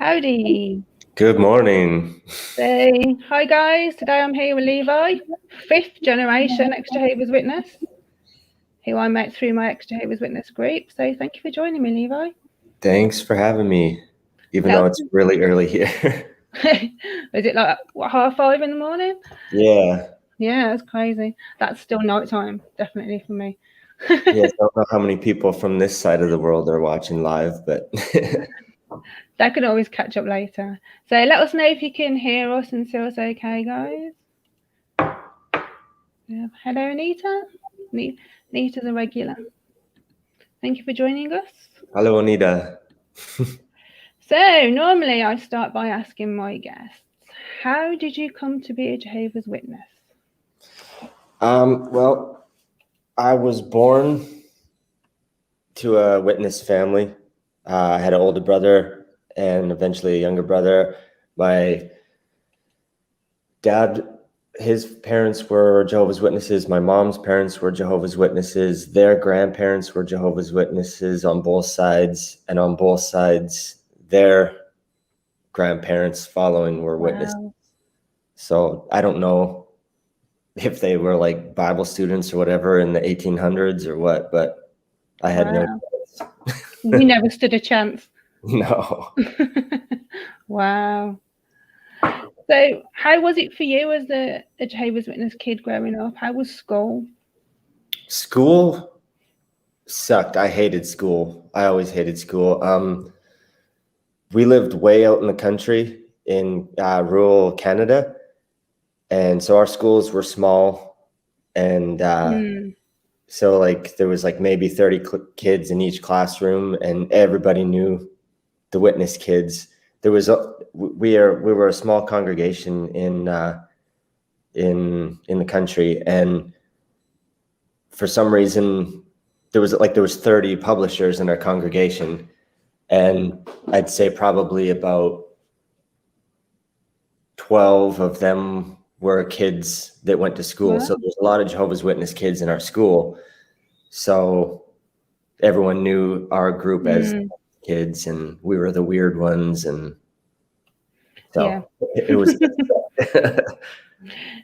Howdy. Good morning. So, hi guys. Today I'm here with Levi, fifth generation Ex Jehovah's Witness, who I met through my Ex Jehovah's Witness group. So, thank you for joining me, Levi. Thanks for having me, even though it's really early here. Is it like 5:30 in the morning? Yeah. Yeah, that's crazy. That's still nighttime, definitely for me. Yeah, I don't know how many people from this side of the world are watching live, but They can always catch up later. So let us know if you can hear us and see us okay, guys. Yeah. Hello, Anita. Anita's a regular. Thank you for joining us. Hello, Anita. So, normally I start by asking my guests, how did you come to be a Jehovah's Witness? Well, I was born to a witness family. I had an older brother and eventually a younger brother. My dad, his parents were Jehovah's Witnesses. My mom's parents were Jehovah's Witnesses. Their grandparents were Jehovah's Witnesses on both sides. And on both sides, their grandparents following were witnesses. So I don't know if they were like Bible students or whatever in the 1800s or what, but I had no chance. You never stood a chance. No. Wow. So how was it for you as a Jehovah's Witness kid growing up? How was school? School sucked. I hated school. I always hated school. We lived way out in the country in rural Canada. And so our schools were small. And so like there was like maybe 30 kids in each classroom and everybody knew the witness kids. There was we were a small congregation in the country, and for some reason there was 30 publishers in our congregation, and I'd say probably about 12 of them were kids that went to school. Wow. So there's a lot of Jehovah's Witness kids in our school. So everyone knew our group as kids, and we were the weird ones, and so it was.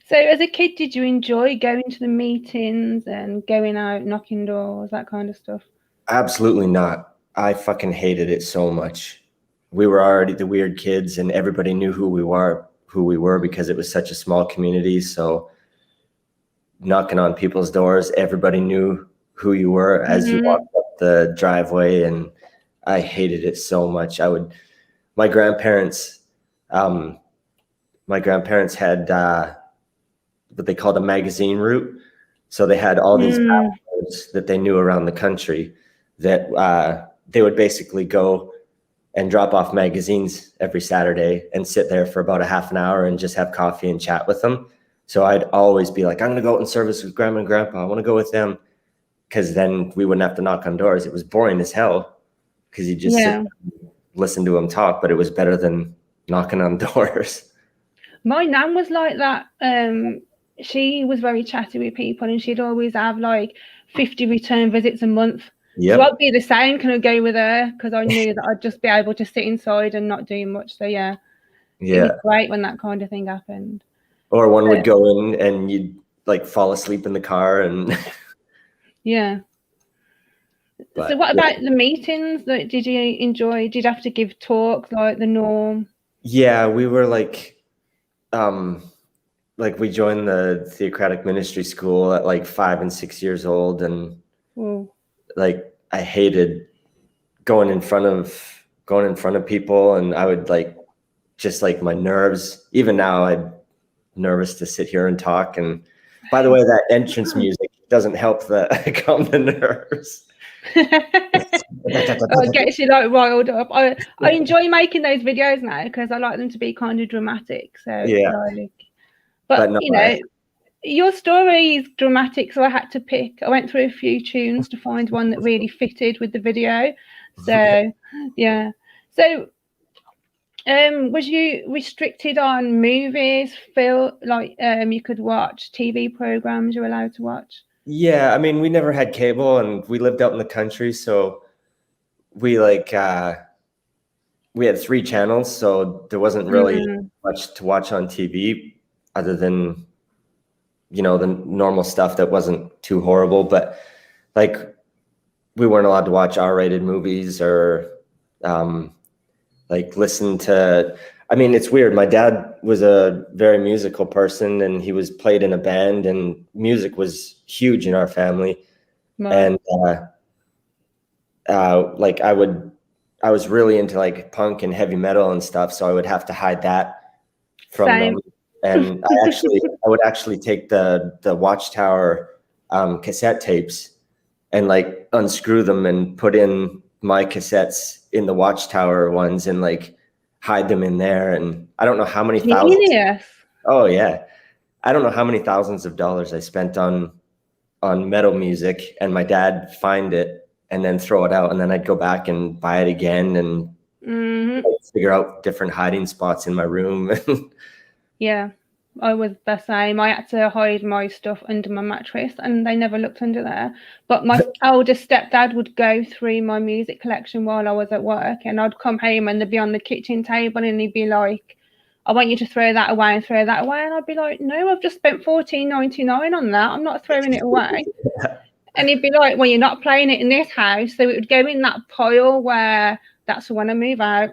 So as a kid, did you enjoy going to the meetings and going out, knocking doors, that kind of stuff? Absolutely not. I fucking hated it so much. We were already the weird kids, and everybody knew who we were because it was such a small community. So knocking on people's doors, everybody knew who you were as you walked up the driveway, and I hated it so much. My grandparents had what they called a magazine route. So they had all these routes that they knew around the country that they would basically go and drop off magazines every Saturday and sit there for about a half an hour and just have coffee and chat with them. So I'd always be like, I'm going to go out in service with Grandma and Grandpa. I want to go with them, because then we wouldn't have to knock on doors. It was boring as hell because you just sit and listen to them talk, but it was better than knocking on doors. My nan was like that. She was very chatty with people, and she'd always have like 50 return visits a month. Yep. So I'd be the same, kind of go with her, because I knew that I'd just be able to sit inside and not do much. So yeah, it was great when that kind of thing happened. Or one would go in and you'd like fall asleep in the car and yeah. But, so what about the meetings? Like, did you enjoy? Did you have to give talks like the norm? Yeah, we were like we joined the theocratic ministry school at like 5 and 6 years old, and like I hated going in front of people, and I would just my nerves. Even now, I'm nervous to sit here and talk. And by the way, that entrance music doesn't help calm the nerves. It gets you like riled up. I enjoy making those videos now because I like them to be kind of dramatic. So yeah, but no, you know, your story is dramatic, so I had to pick. I went through a few tunes to find one that really fitted with the video. So yeah. So was you restricted on movies, you could watch TV programs you're allowed to watch? Yeah, I mean, we never had cable, and we lived out in the country, so we we had 3 channels, so there wasn't really much to watch on TV other than, you know, the normal stuff that wasn't too horrible. But like, we weren't allowed to watch R-rated movies or like listen to, I mean, it's weird. My dad was a very musical person, and he was played in a band, and music was huge in our family. And like I was really into like punk and heavy metal and stuff, so I would have to hide that from them. And I would actually take the Watchtower cassette tapes and like unscrew them and put in my cassettes in the Watchtower ones and like hide them in there. And I don't know how many thousands. Oh yeah, I don't know how many thousands of dollars I spent on metal music, and my dad find it and then throw it out, and then I'd go back and buy it again and figure out different hiding spots in my room. Yeah, I was the same. I had to hide my stuff under my mattress, and they never looked under there. But my older stepdad would go through my music collection while I was at work, and I'd come home and they'd be on the kitchen table, and he'd be like, I want you to throw that away and throw that away. And I'd be like, no, I've just spent $14.99 on that. I'm not throwing it away. And he'd be like, well, you're not playing it in this house. So it would go in that pile where that's when I move out.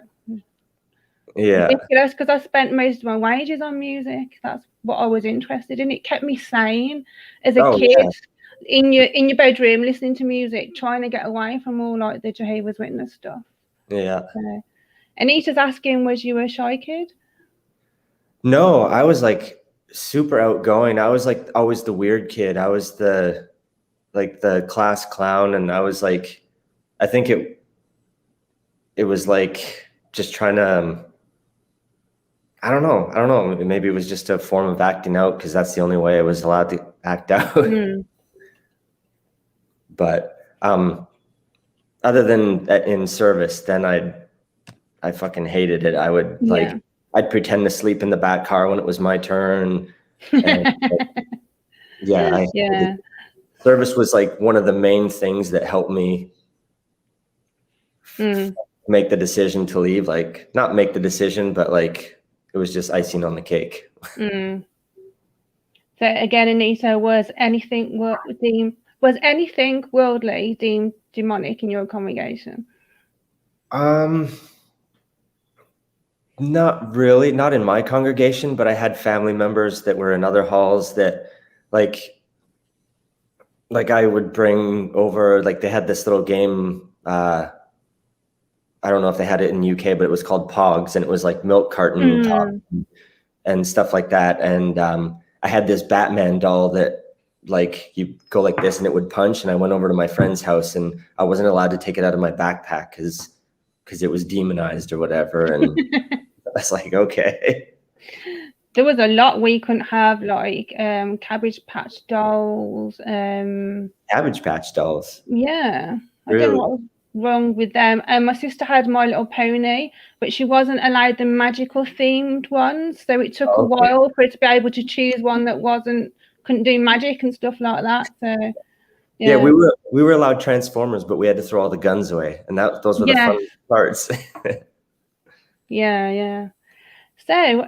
Yeah. Ridiculous, because I spent most of my wages on music. That's what I was interested in. It kept me sane as a kid. Yeah. In your bedroom listening to music, trying to get away from all like the Jehovah's Witness stuff. Yeah. So, Anita's asking, was you a shy kid? No, I was like super outgoing. I was like always the weird kid. I was the class clown, and I was like, I think it was like just trying to, I don't know. Maybe it was just a form of acting out, because that's the only way I was allowed to act out. But other than in service, then I fucking hated it. I would I'd pretend to sleep in the back car when it was my turn. And, service was like one of the main things that helped me make the decision to leave. Like, not make the decision, but like it was just icing on the cake. So again, Anita, was anything worldly deemed demonic in your congregation? Not really, not in my congregation, but I had family members that were in other halls that like I would bring over, like they had this little game, I don't know if they had it in the UK, but it was called Pogs, and it was like milk carton top and stuff like that. And I had this Batman doll that like you go like this and it would punch, and I went over to my friend's house and I wasn't allowed to take it out of my backpack because it was demonized or whatever. And I was like, okay. There was a lot we couldn't have, like Cabbage Patch dolls. Cabbage Patch dolls? Yeah. Really? I don't know what was wrong with them. And my sister had My Little Pony, but she wasn't allowed the magical themed ones. So it took a while for her to be able to choose one that couldn't do magic and stuff like that. So yeah, we were allowed Transformers, but we had to throw all the guns away, and those were the fun parts. Yeah. So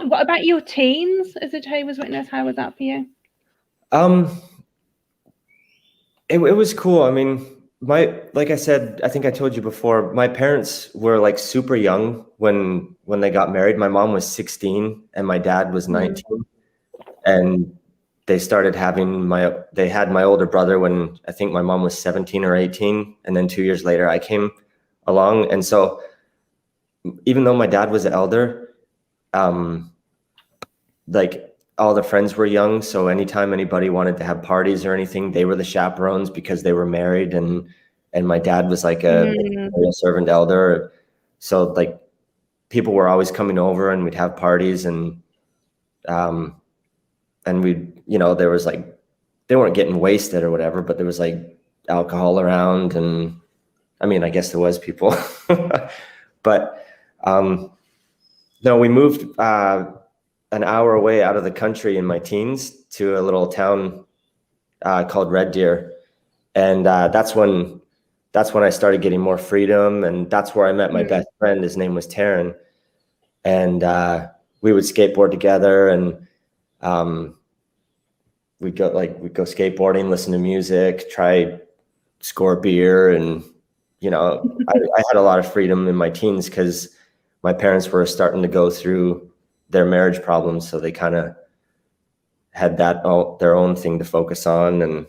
what about your teens as a Jehovah's Witness? How was that for you? It was cool. I mean, like I said, I think I told you before, my parents were like super young when they got married. My mom was 16 and my dad was 19. And they started they had my older brother when I think my mom was 17 or 18. And then 2 years later, I came along. And so even though my dad was the elder, like all the friends were young. So anytime anybody wanted to have parties or anything, they were the chaperones because they were married. And my dad was like a servant elder. So like people were always coming over and we'd have parties, and we'd, there was like, they weren't getting wasted or whatever, but there was like alcohol around. And I mean, I guess there was people, but no, we moved an hour away out of the country in my teens to a little town called Red Deer. And that's when that's when I started getting more freedom, and that's where I met my best friend. His name was Taryn, and we would skateboard together, and we'd go skateboarding, listen to music, try score beer, and I had a lot of freedom in my teens because my parents were starting to go through their marriage problems, so they kind of had their own thing to focus on, and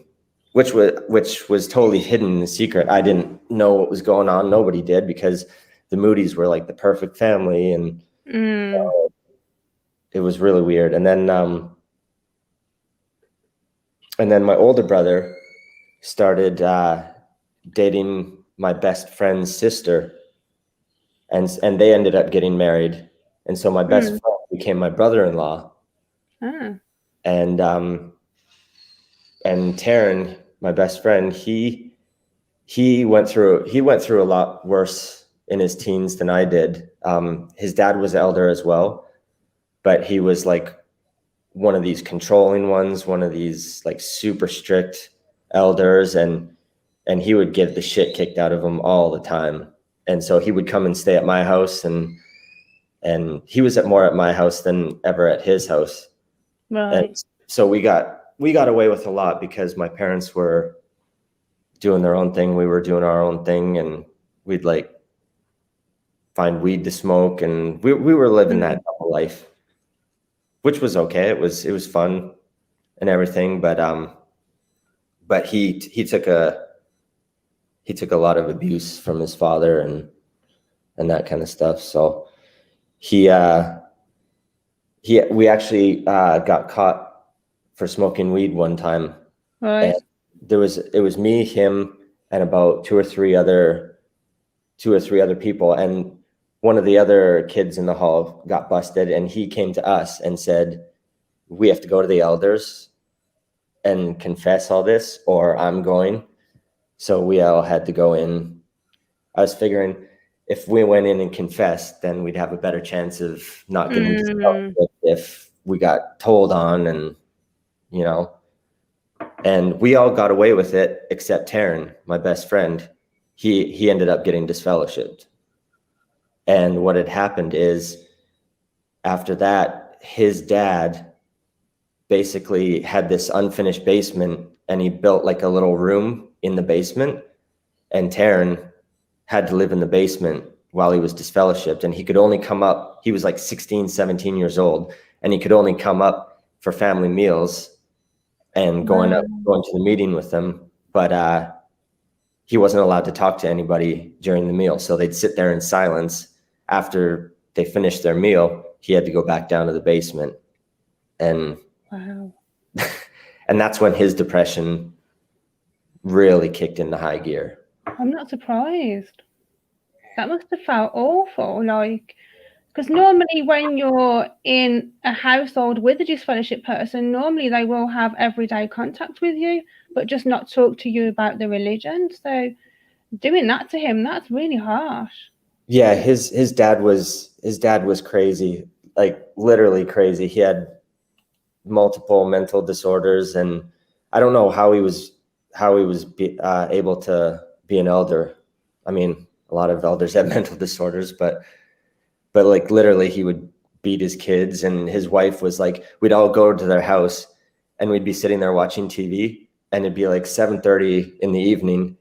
which was totally hidden in secret. I didn't know what was going on. Nobody did, because the Moody's were like the perfect family, and it was really weird. And then my older brother started dating my best friend's sister, and they ended up getting married. And so my best friend became my brother-in-law. And Taryn, my best friend, he went through a lot worse in his teens than I did. His dad was elder as well, but he was like one of these controlling ones, one of these like super strict elders, and he would get the shit kicked out of him all the time. And so he would come and stay at my house, and he was more at my house than ever at his house. Right. And so we got away with a lot because my parents were doing their own thing. We were doing our own thing, and we'd like find weed to smoke, and we were living that double life, which was okay. It was fun and everything, but he took a lot of abuse from his father and that kind of stuff. So we actually got caught for smoking weed one time. Right. And it was me, him, and about two or three other people, and one of the other kids in the hall got busted, and he came to us and said, "We have to go to the elders and confess all this, or I'm going." So we all had to go in. I was figuring if we went in and confessed, then we'd have a better chance of not getting disqualified if we got told on, and and we all got away with it except Taryn, my best friend. He ended up getting disfellowshipped. And what had happened is, after that, his dad basically had this unfinished basement, and he built like a little room in the basement, and Taryn had to live in the basement while he was disfellowshipped. And he could only come up, he was like 16, 17 years old, and he could only come up for family meals and going to the meeting with them. But he wasn't allowed to talk to anybody during the meal. So they'd sit there in silence. After they finished their meal, he had to go back down to the basement. And and that's when his depression really kicked into high gear. I'm not surprised. That must have felt awful, because normally when you're in a household with a disfellowship person, normally they will have everyday contact with you, but just not talk to you about the religion. So doing that to him, that's really harsh. Yeah, his dad was crazy, like literally crazy. He had multiple mental disorders, and I don't know how he was able to be an elder. I mean, a lot of elders have mental disorders, but like literally he would beat his kids, and his wife was like, we'd all go to their house and we'd be sitting there watching TV, and it'd be like 7:30 in the evening,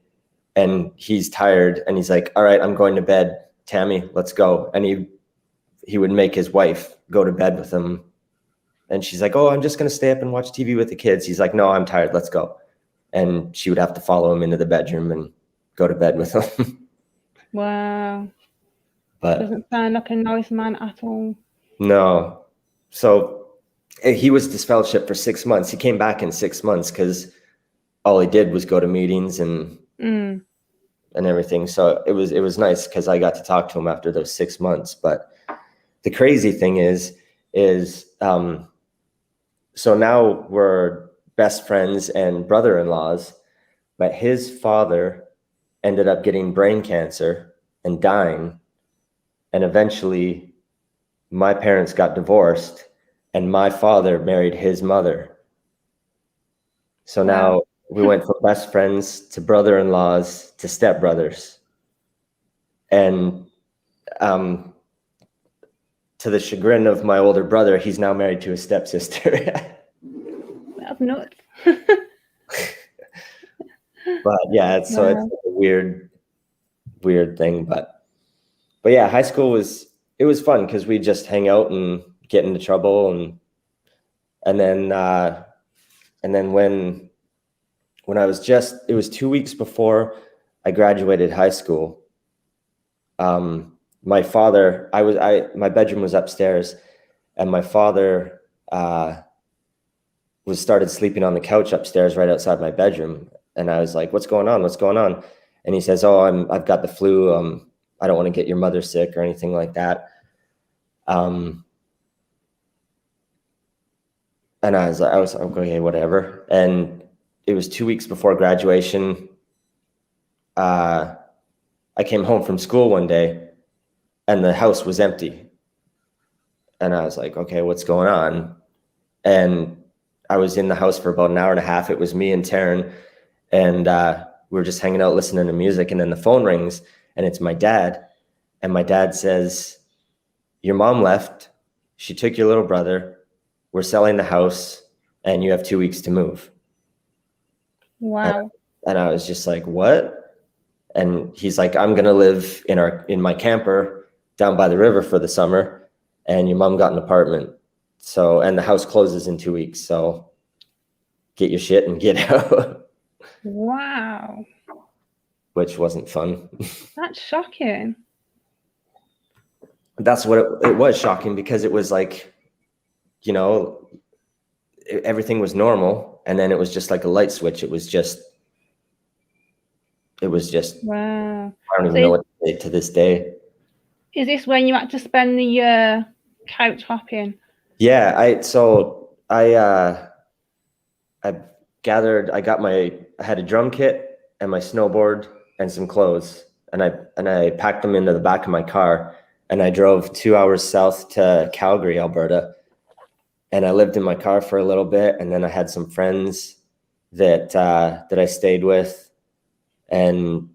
and he's tired, and he's like, "All right, I'm going to bed. Tammy, let's go." And he would make his wife go to bed with him. And she's like, "Oh, I'm just going to stay up and watch TV with the kids." He's like, "No, I'm tired. Let's go." And she would have to follow him into the bedroom and go to bed with him. Wow. But doesn't sound like a nice man at all. No. So he was disfellowshipped for 6 months. He came back in 6 months because all he did was go to meetings and everything. So it was nice because I got to talk to him after those 6 months. But the crazy thing is so now we're best friends and brother-in-laws, but his father ended up getting brain cancer and dying. And eventually my parents got divorced and my father married his mother. So now We went from best friends to brother-in-laws to stepbrothers. And to the chagrin of my older brother, he's now married to a stepsister. That's nuts. But yeah, it's a weird thing. But yeah, high school was fun because we just hang out and get into trouble, and then when I was it was 2 weeks before I graduated high school. My father, my bedroom was upstairs, and my father started sleeping on the couch upstairs right outside my bedroom. And I was like, "What's going on? What's going on?" And he says, "Oh, I've got the flu. I don't want to get your mother sick or anything like that." And I was like, okay, whatever. And it was 2 weeks before graduation. I came home from school one day, and the house was empty. And I was like, okay, what's going on? And I was in the house for about an hour and a half. It was me and Taryn, and we were just hanging out listening to music. And then the phone rings, and it's my dad. And my dad says, "Your mom left. She took your little brother. We're selling the house, and you have 2 weeks to move." Wow. And I was just like, "What?" And he's like, "I'm gonna live in my camper down by the river for the summer, and your mom got an apartment. So, and the house closes in 2 weeks. So get your shit and get out." Wow. Which wasn't fun. That's shocking. That's what it was, shocking, because it was like, everything was normal, and then it was just like a light switch. It was just Wow. I don't even know what to say to this day. Is this when you had to spend the year couch hopping? Yeah, I had a drum kit and my snowboard and some clothes, and I packed them into the back of my car, and I drove 2 hours south to Calgary, Alberta, and I lived in my car for a little bit, and then I had some friends that I stayed with, and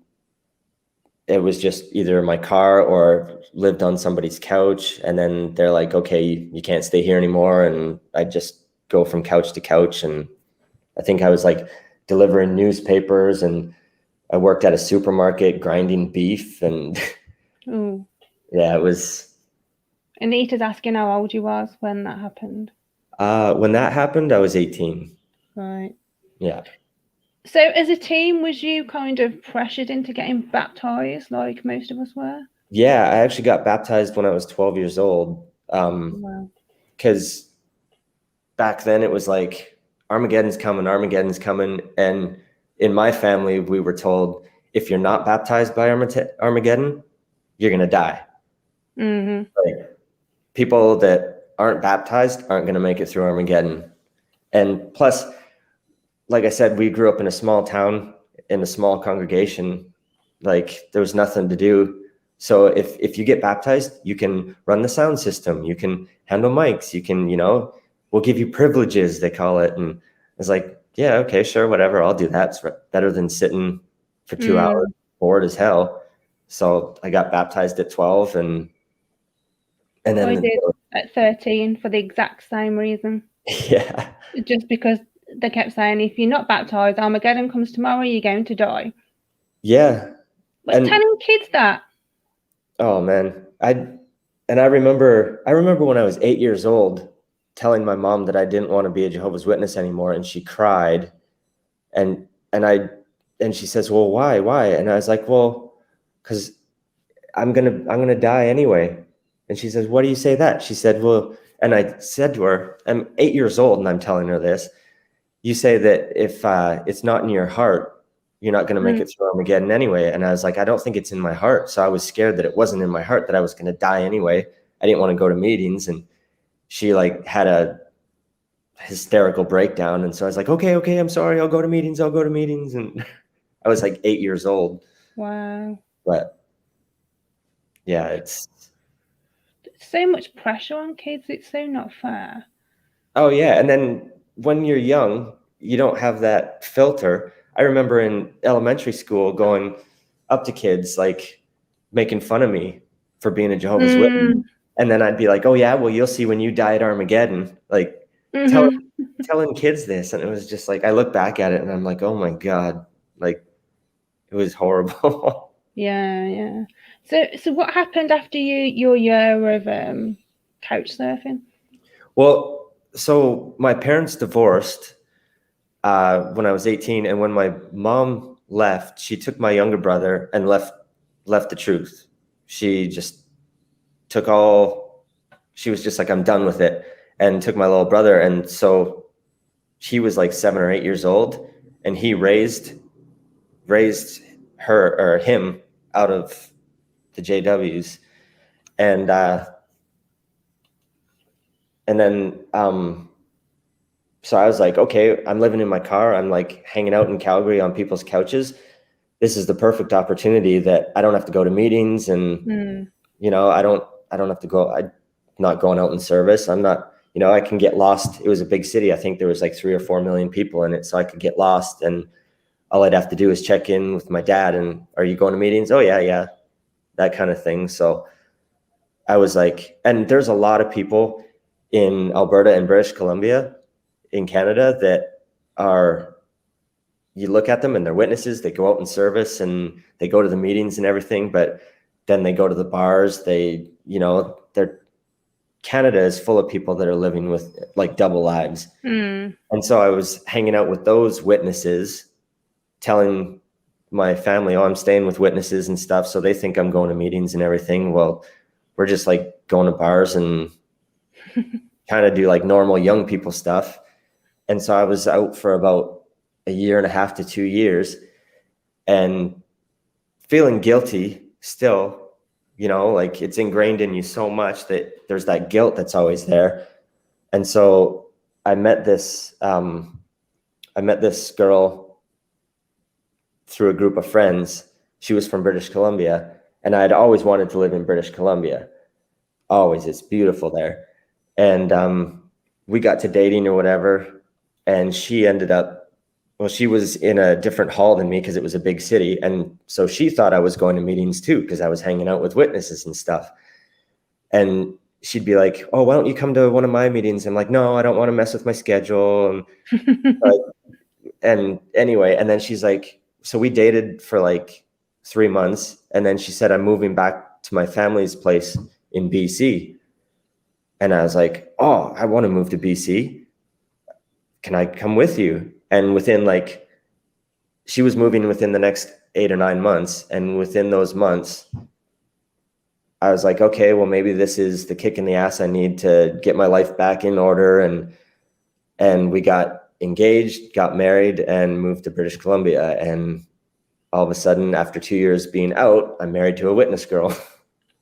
it was just either my car or lived on somebody's couch. And then they're like, "Okay, you can't stay here anymore." And I just go from couch to couch. And I think I was like delivering newspapers, and I worked at a supermarket grinding beef. And yeah, it was. Anita's asking how old you was when that happened. When that happened, I was 18. Right. Yeah. So as a teen, was you kind of pressured into getting baptized like most of us were? Yeah, I actually got baptized when I was 12 years old. Because back then it was like, Armageddon's coming. And in my family, we were told, if you're not baptized by Armageddon, you're going to die. Mm-hmm. Like, people that aren't baptized aren't going to make it through Armageddon. And plus, like I said, we grew up in a small town, in a small congregation. Like, there was nothing to do. So if you get baptized, you can run the sound system, you can handle mics, you can, we'll give you privileges, they call it. And it's like, yeah, okay, sure, whatever, I'll do that. It's better than sitting for 2 hours bored as hell. So I got baptized at 12, and then I did at 13 for the exact same reason. Yeah. Just because they kept saying, if you're not baptized, Armageddon comes tomorrow, you're going to die. Yeah. But telling kids that. Oh man. I remember when I was 8 years old telling my mom that I didn't want to be a Jehovah's Witness anymore, and she cried, and she says, "Well, why?" And I was like, "Well, because I'm gonna die anyway." And she says, "Why do you say that?" She said, "Well," and I said to her, I'm 8 years old and I'm telling her this. "You say that if it's not in your heart, you're not going to make it through Armageddon anyway." And I was like, "I don't think it's in my heart." So I was scared that it wasn't in my heart, that I was going to die anyway. I didn't want to go to meetings. And she like had a hysterical breakdown. And so I was like, okay, I'm sorry. I'll go to meetings. And I was like 8 years old. Wow. But yeah, it's so much pressure on kids. It's so not fair. Oh yeah. And then when you're young, you don't have that filter. I remember in elementary school going up to kids, like making fun of me for being a Jehovah's Witness. And then I'd be like, oh yeah, well, you'll see when you die at Armageddon, like telling kids this. And it was just like, I look back at it and I'm like, oh my God, like it was horrible. Yeah. So what happened after your year of couch surfing? Well, so my parents divorced when I was 18, and when my mom left, she took my younger brother and left the truth. She just took all. She was just like, I'm done with it, and took my little brother. And so he was like 7 or 8 years old, and he raised her or him out of the JWs, and then so I was like, okay, I'm living in my car. I'm like hanging out in Calgary on people's couches. This is the perfect opportunity that I don't have to go to meetings, and you know, I don't have to go. I'm not going out in service. I'm not, you know, I can get lost. It was a big city. I think there was like 3 or 4 million people in it, so I could get lost, and all I'd have to do is check in with my dad and, are you going to meetings? Oh yeah, that kind of thing. So I was like, and there's a lot of people in Alberta and British Columbia in Canada that are, you look at them and they're witnesses, they go out in service and they go to the meetings and everything, but then they go to the bars. They, you know, Canada is full of people that are living with like double lives. And so I was hanging out with those witnesses, telling my family, oh, I'm staying with witnesses and stuff. So they think I'm going to meetings and everything. Well, we're just like going to bars and kind of do like normal young people stuff. And so I was out for about 1.5 to 2 years and feeling guilty still, you know, like it's ingrained in you so much that there's that guilt that's always there. And so I met this girl through a group of friends. She was from British Columbia, and I had always wanted to live in British Columbia. Always, it's beautiful there. And we got to dating or whatever, and she ended up, well, she was in a different hall than me because it was a big city, and so she thought I was going to meetings too because I was hanging out with witnesses and stuff. And she'd be like, oh, why don't you come to one of my meetings? I'm like, no, I don't want to mess with my schedule. And anyway, and then she's like, so we dated for like 3 months. And then she said, I'm moving back to my family's place in BC. And I was like, oh, I want to move to BC. Can I come with you? And within like, she was moving within the next 8 or 9 months. And within those months, I was like, okay, well, maybe this is the kick in the ass I need to get my life back in order. And we got engaged, got married, and moved to British Columbia. And all of a sudden, after 2 years being out, I'm married to a witness girl.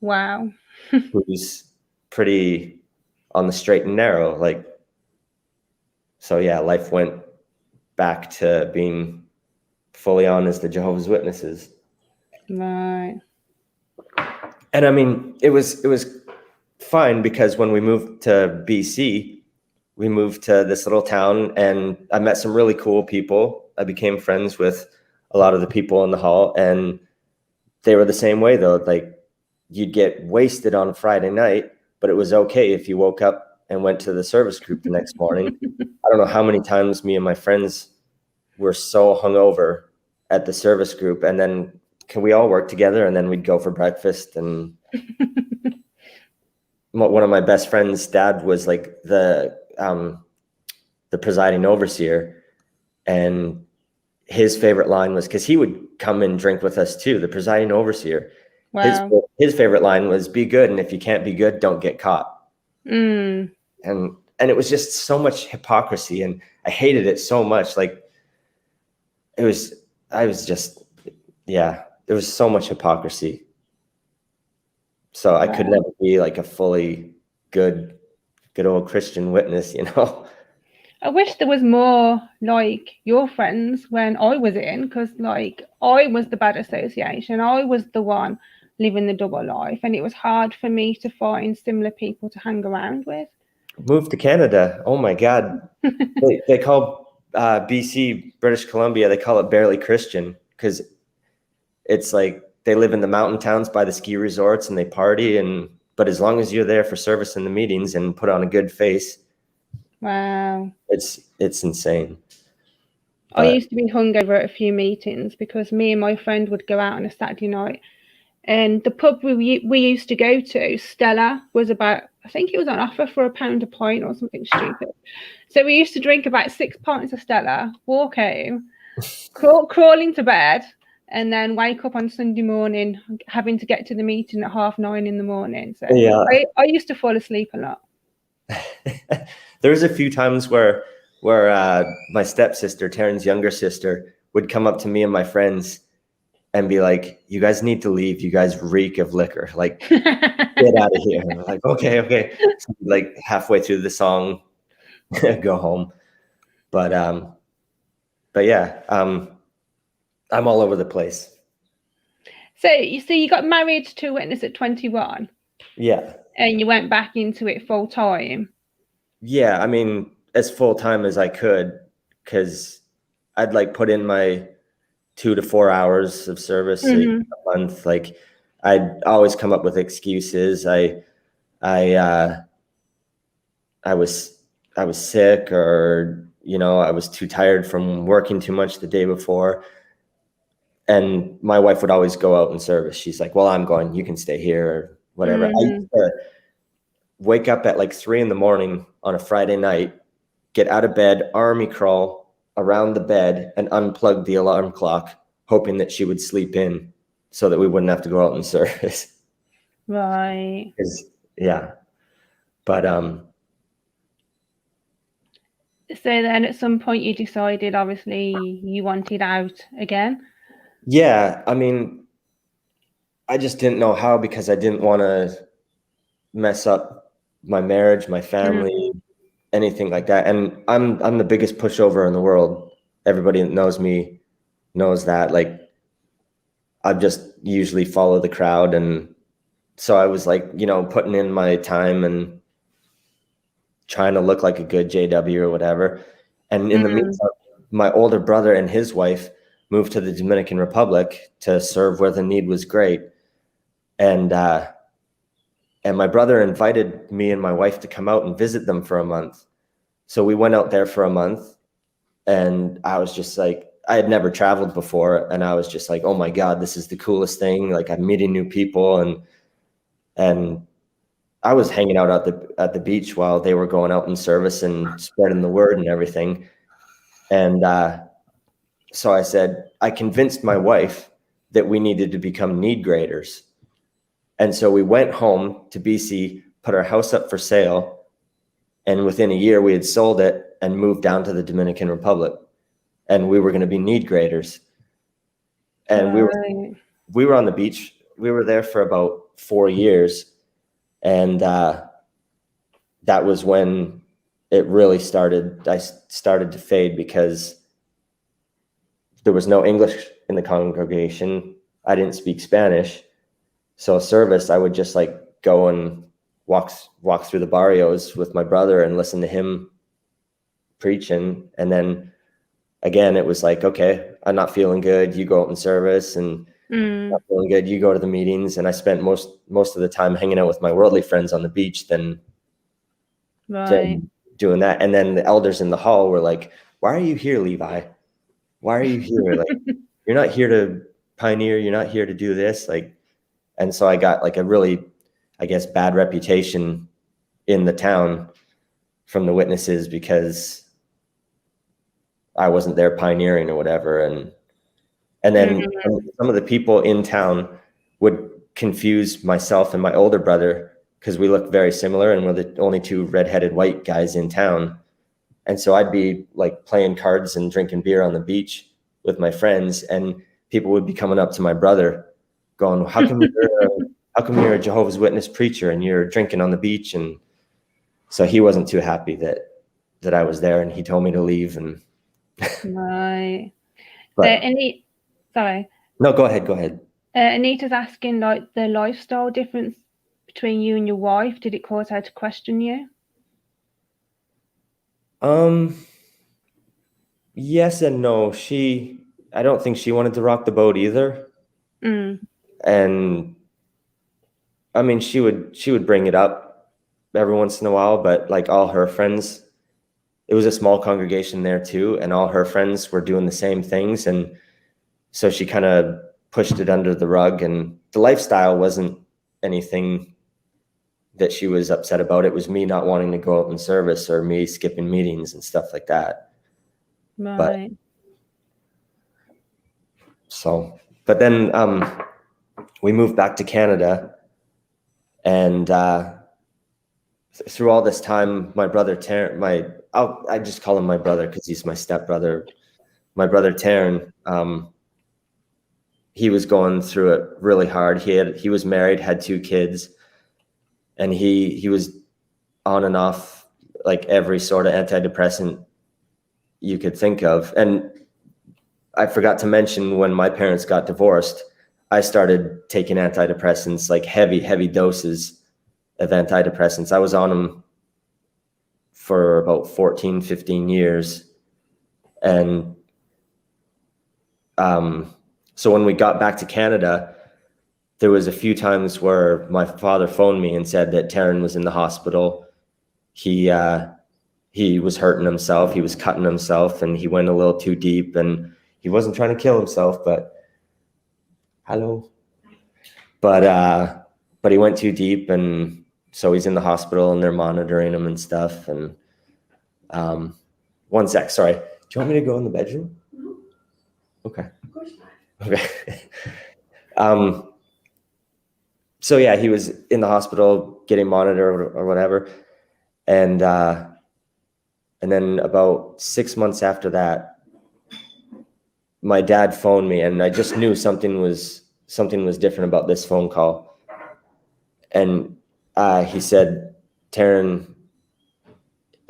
Wow. Who's pretty on the straight and narrow. Like, so yeah, life went back to being fully on as the Jehovah's Witnesses. Right. And I mean, it was fine because when we moved to BC, we moved to this little town and I met some really cool people. I became friends with a lot of the people in the hall, and they were the same way though. Like, you'd get wasted on a Friday night, but it was okay if you woke up and went to the service group the next morning. I don't know how many times me and my friends were so hungover at the service group, and then can we all work together, and then we'd go for breakfast. And one of my best friends' dad was like the presiding overseer, and his favorite line was, because he would come and drink with us too, the presiding overseer. Wow. His favorite line was, be good, and if you can't be good, don't get caught. And it was just so much hypocrisy, and I hated it so much. Like, there was so much hypocrisy. So I could never be like a fully good old Christian witness, you know? I wish there was more like your friends when I was in, because like I was the bad association. I was the one living the double life, and it was hard for me to find similar people to hang around with. Moved to Canada. Oh my God. they call BC, British Columbia, they call it barely Christian because it's like they live in the mountain towns by the ski resorts and they party, but as long as you're there for service in the meetings and put on a good face, wow, it's insane. I used to be hungover at a few meetings because me and my friend would go out on a Saturday night, and the pub we used to go to, Stella, was about, I think it was on offer for £1 a pint or something stupid. So we used to drink about 6 pints of Stella, walk home, crawl into bed, and then wake up on Sunday morning having to get to the meeting at 9:30 in the morning. So yeah. I used to fall asleep a lot. There was a few times where my stepsister, Taryn's younger sister, would come up to me and my friends and be like, "You guys need to leave. You guys reek of liquor. Like, get out of here." And I'm like, okay. So, like halfway through the song, go home. But yeah, I'm all over the place. So you got married to a witness at 21. Yeah. And you went back into it full time. Yeah, I mean, as full time as I could, because I'd like put in my 2 to 4 hours of service a month. Like, I'd always come up with excuses. I was sick, or I was too tired from working too much the day before. And my wife would always go out and service. She's like, "Well, I'm going. You can stay here," or whatever. I used to wake up at like 3 a.m. on a Friday night, get out of bed, army crawl around the bed, and unplug the alarm clock, hoping that she would sleep in so that we wouldn't have to go out and service. Right. Yeah. But so then at some point you decided, obviously, you wanted out again. Yeah, I mean, I just didn't know how, because I didn't want to mess up my marriage, my family, anything like that. And I'm the biggest pushover in the world. Everybody that knows me knows that. Like, I just usually follow the crowd. And so I was like, putting in my time and trying to look like a good JW or whatever. And in the meantime, my older brother and his wife moved to the Dominican Republic to serve where the need was great. And my brother invited me and my wife to come out and visit them for a month. So we went out there for a month, and I was just like, I had never traveled before. And I was just like, oh my God, this is the coolest thing. Like, I'm meeting new people. And I was hanging out at the beach while they were going out in service and spreading the word and everything. And so I said, I convinced my wife that we needed to become need graders. And so we went home to BC, put our house up for sale, and within a year we had sold it and moved down to the Dominican Republic. And we were going to be need graders. And we were on the beach. We were there for about 4 years. And that was when it really started. I started to fade because there was no English in the congregation. I didn't speak Spanish. So service, I would just like go and walk through the barrios with my brother and listen to him preaching. And then again, it was like, okay, I'm not feeling good, you go out and service, and not feeling good, you go to the meetings. And I spent most of the time hanging out with my worldly friends on the beach than doing that. And then the elders in the hall were like, "Why are you here, Levi? Why are you here? Like, you're not here to pioneer, you're not here to do this." Like, and so I got like a really, I guess, bad reputation in the town from the witnesses because I wasn't there pioneering or whatever. And then some of the people in town would confuse myself and my older brother because we look very similar and we're the only two redheaded white guys in town. And so I'd be like playing cards and drinking beer on the beach with my friends, and people would be coming up to my brother going, how come you're a Jehovah's Witness preacher and you're drinking on the beach? And so he wasn't too happy that I was there, and he told me to leave. And right. But, sorry. No, go ahead. Anita's asking, like, the lifestyle difference between you and your wife. Did it cause her to question you? Yes and no. I don't think she wanted to rock the boat either. And I mean, she would bring it up every once in a while, but like all her friends, it was a small congregation there too, and all her friends were doing the same things, and so she kind of pushed it under the rug. And the lifestyle wasn't anything that she was upset about. It was me not wanting to go out in service or me skipping meetings and stuff like that. Right. But then we moved back to Canada, and through all this time, my brother Taryn, I just call him my brother because he's my stepbrother. My brother Taryn, he was going through it really hard. He was married, had 2 kids, and he was on and off like every sort of antidepressant you could think of. And I forgot to mention, when my parents got divorced, I started taking antidepressants, like heavy doses of antidepressants. I was on them for about 14, 15 years. And so when we got back to Canada, there was a few times where my father phoned me and said that Taryn was in the hospital. He was hurting himself. He was cutting himself, and he went a little too deep, and he wasn't trying to kill himself, but he went too deep, and so he's in the hospital, and they're monitoring him and stuff. And one sec, sorry. Do you want me to go in the bedroom? No. Okay. Of course not. Okay. So yeah, he was in the hospital getting monitored or whatever. And then about 6 months after that, my dad phoned me, and I just knew something was different about this phone call. And he said, Taryn,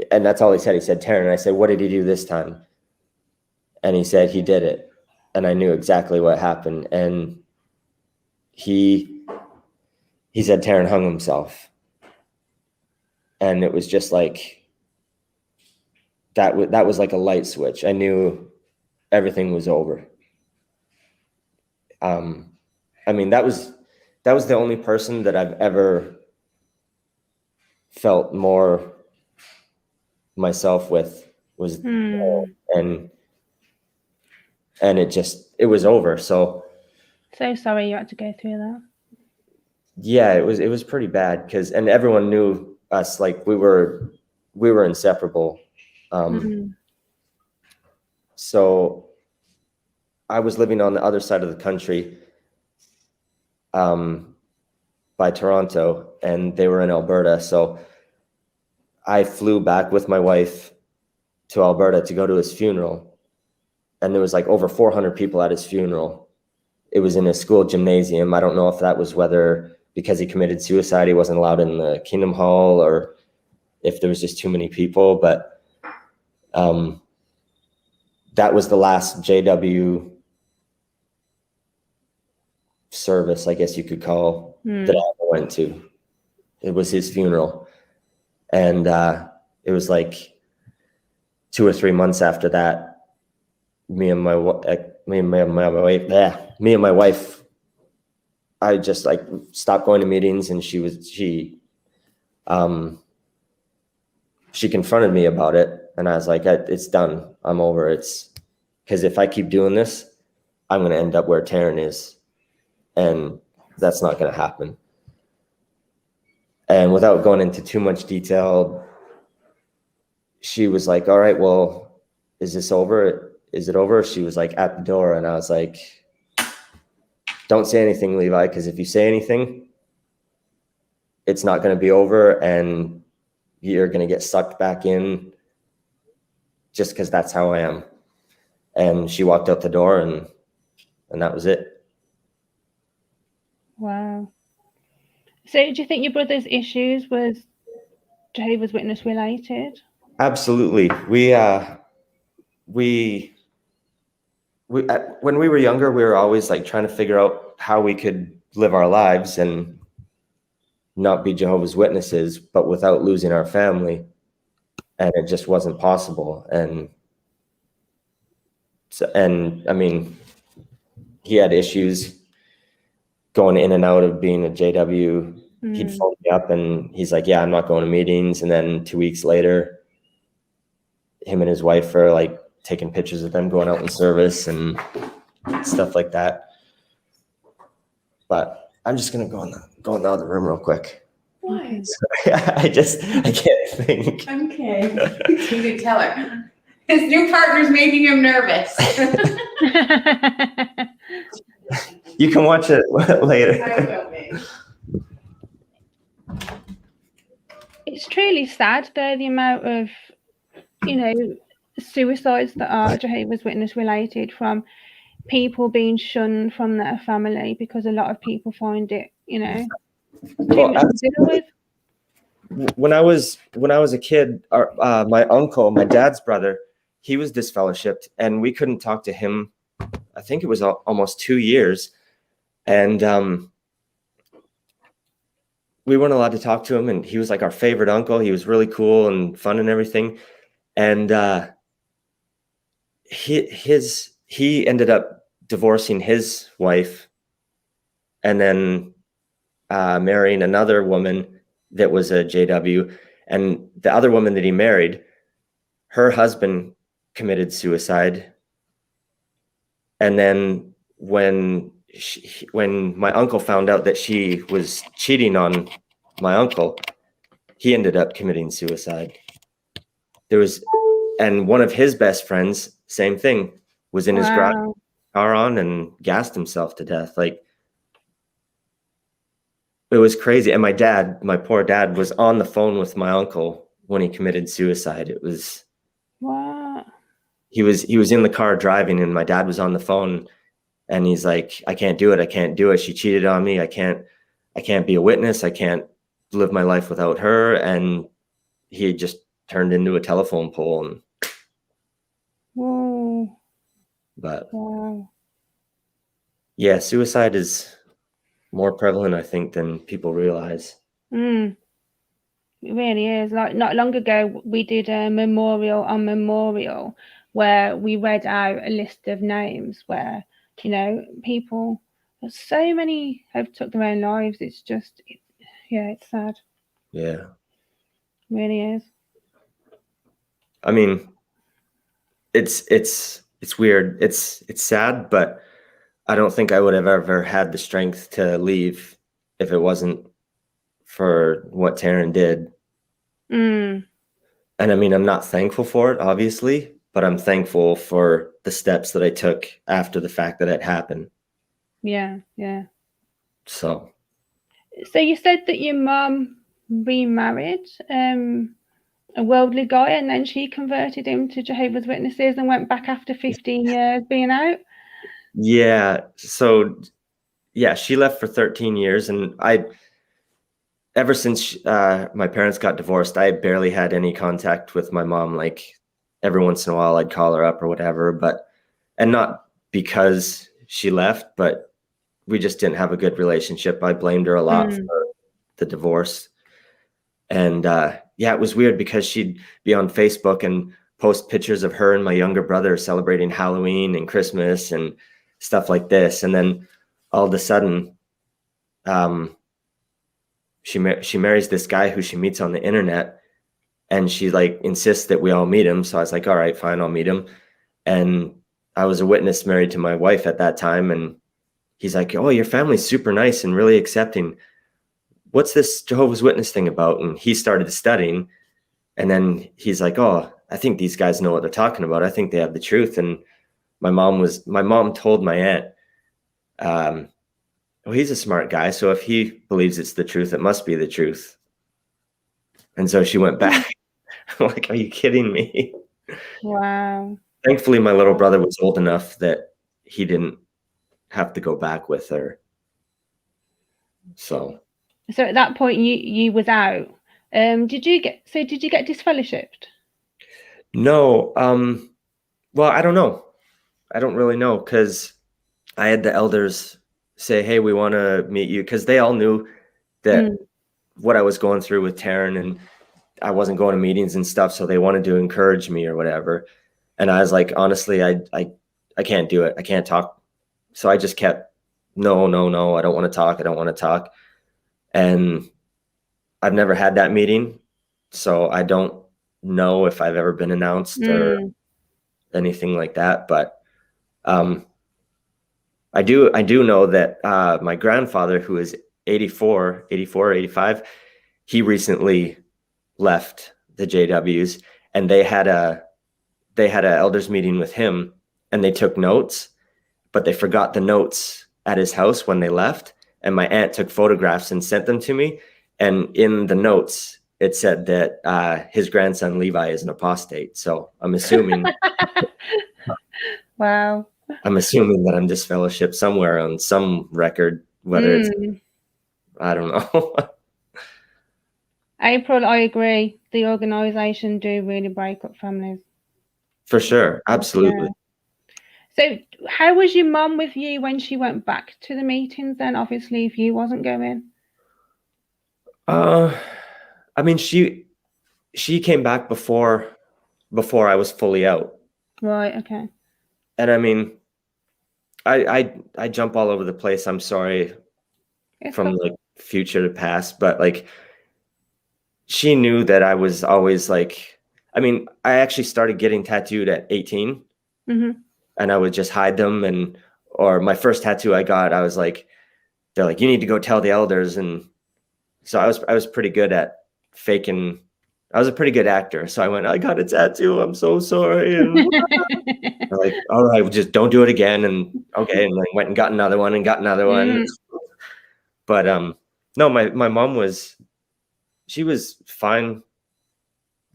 and that's all he said. He said, Taryn. And I said, what did he do this time? And he said, he did it. And I knew exactly what happened. And he said, Taryn hung himself. And it was just like, that was like a light switch. I knew everything was over. I mean, that was the only person that I've ever felt more myself with, was and it was over. So sorry you had to go through that. Yeah, it was pretty bad, and everyone knew us, like we were inseparable. So I was living on the other side of the country, by Toronto, and they were in Alberta. So I flew back with my wife to Alberta to go to his funeral. And there was like over 400 people at his funeral. It was in a school gymnasium. I don't know if that was whether because he committed suicide, he wasn't allowed in the Kingdom Hall, or if there was just too many people. But that was the last JW service, I guess you could call, that I ever went to. It was his funeral. And it was like 2 or 3 months after that, me and my wife, I just like stopped going to meetings, and she confronted me about it, and I was like, it's done. I'm over it. Because if I keep doing this, I'm going to end up where Taryn is, and that's not going to happen. And without going into too much detail, she was like, all right, well, is this over? Is it over? She was like at the door, and I was like, don't say anything, Levi, because if you say anything, it's not going to be over, and you're going to get sucked back in, just because that's how I am. And she walked out the door, and that was it. Wow. So do you think your brother's issues was Jehovah's Witness related? Absolutely. When we were younger, we were always like trying to figure out how we could live our lives and not be Jehovah's Witnesses, but without losing our family. And it just wasn't possible. And So, and I mean, he had issues going in and out of being a JW. He'd phone me up and he's like, yeah, I'm not going to meetings. And then 2 weeks later, him and his wife are like taking pictures of them going out in service and stuff like that. But I'm just going to go in the other room real quick. Why? I can't think. Okay. You can tell her. His new partner's making him nervous. You can watch it later. I will be. It's truly sad, though, the amount of, suicides that are Jehovah's Witness related, from people being shunned from their family because a lot of people find it, too much to deal with. When I was a kid, my uncle, my dad's brother, he was disfellowshipped, and we couldn't talk to him. I think it was almost 2 years, and we weren't allowed to talk to him. And he was like our favorite uncle. He was really cool and fun and everything. And he ended up divorcing his wife, and then marrying another woman that was a JW. And the other woman that he married, her husband committed suicide. And then when my uncle found out that she was cheating on my uncle, he ended up committing suicide. And one of his best friends, same thing, was in his garage, car on, and gassed himself to death. Like, it was crazy. And my poor dad was on the phone with my uncle when he committed suicide. It was, What? He was in the car driving, and my dad was on the phone, and he's like, I can't do it. I can't do it. She cheated on me. I can't be a witness. I can't live my life without her. And he just turned into a telephone pole. And Whoa. But Wow. Yeah, suicide is more prevalent, I think, than people realize. It really is. Like, not long ago, we did a memorial on Memorial where we read out a list of names where, people, so many have took their own lives. It's just, it's sad. Yeah. It really is. I mean, it's weird. It's sad, but I don't think I would have ever had the strength to leave if it wasn't for what Taryn did. And I mean, I'm not thankful for it, obviously, but I'm thankful for the steps that I took after the fact that it happened. Yeah. So you said that your mom remarried a worldly guy, and then she converted him to Jehovah's Witnesses and went back after 15 years being out? Yeah. So, yeah, she left for 13 years, and ever since my parents got divorced, I barely had any contact with my mom. Like, every once in a while I'd call her up or whatever, and not because she left, but we just didn't have a good relationship. I blamed her a lot for the divorce. And it was weird because she'd be on Facebook and post pictures of her and my younger brother celebrating Halloween and Christmas and stuff like this. And then all of a sudden, she marries this guy who she meets on the internet, and she like insists that we all meet him. So I was like, all right, fine, I'll meet him. And I was a witness married to my wife at that time. And he's like, oh, your family's super nice and really accepting. What's this Jehovah's Witness thing about? And he started studying, and then he's like, oh, I think these guys know what they're talking about. I think they have the truth. And my mom told my aunt, well, he's a smart guy, so if he believes it's the truth, it must be the truth. And so she went back. I'm like, are you kidding me? Wow. Thankfully, my little brother was old enough that he didn't have to go back with her. So at that point, you was out. Did you get disfellowshipped? No. Well, I don't know. I don't really know, because I had the elders say, hey, we want to meet you, because they all knew that what I was going through with Taryn, and I wasn't going to meetings and stuff, so they wanted to encourage me or whatever. And I was like, honestly, I can't do it. I can't talk. So I just kept, no, I don't want to talk. I don't want to talk. And I've never had that meeting. So I don't know if I've ever been announced or anything like that. But I do know that my grandfather, who is 84 or 85, he recently left the JWs, and they had a elders meeting with him, and they took notes, but they forgot the notes at his house when they left. And my aunt took photographs and sent them to me. And in the notes, it said that his grandson Levi is an apostate. So I'm assuming. Wow. I'm assuming that I'm disfellowshipped somewhere on some record, whether it's, I don't know. April, I agree. The organisation do really break up families. For sure. Absolutely. Yeah. So how was your mum with you when she went back to the meetings then, obviously, if you wasn't going? I mean, she came back before I was fully out. Right, okay. And I mean, I jump all over the place. I'm sorry from like future to past, but like she knew that I was always like, I mean, I actually started getting tattooed at 18 and I would just hide them. Or my first tattoo I got, I was like, they're like, you need to go tell the elders. And so I was pretty good at faking. I was a pretty good actor. So I went, I got a tattoo. I'm so sorry. And they're like, all right, well, just don't do it again. And okay. And I went and got another one and got another one. But no, my mom she was fine,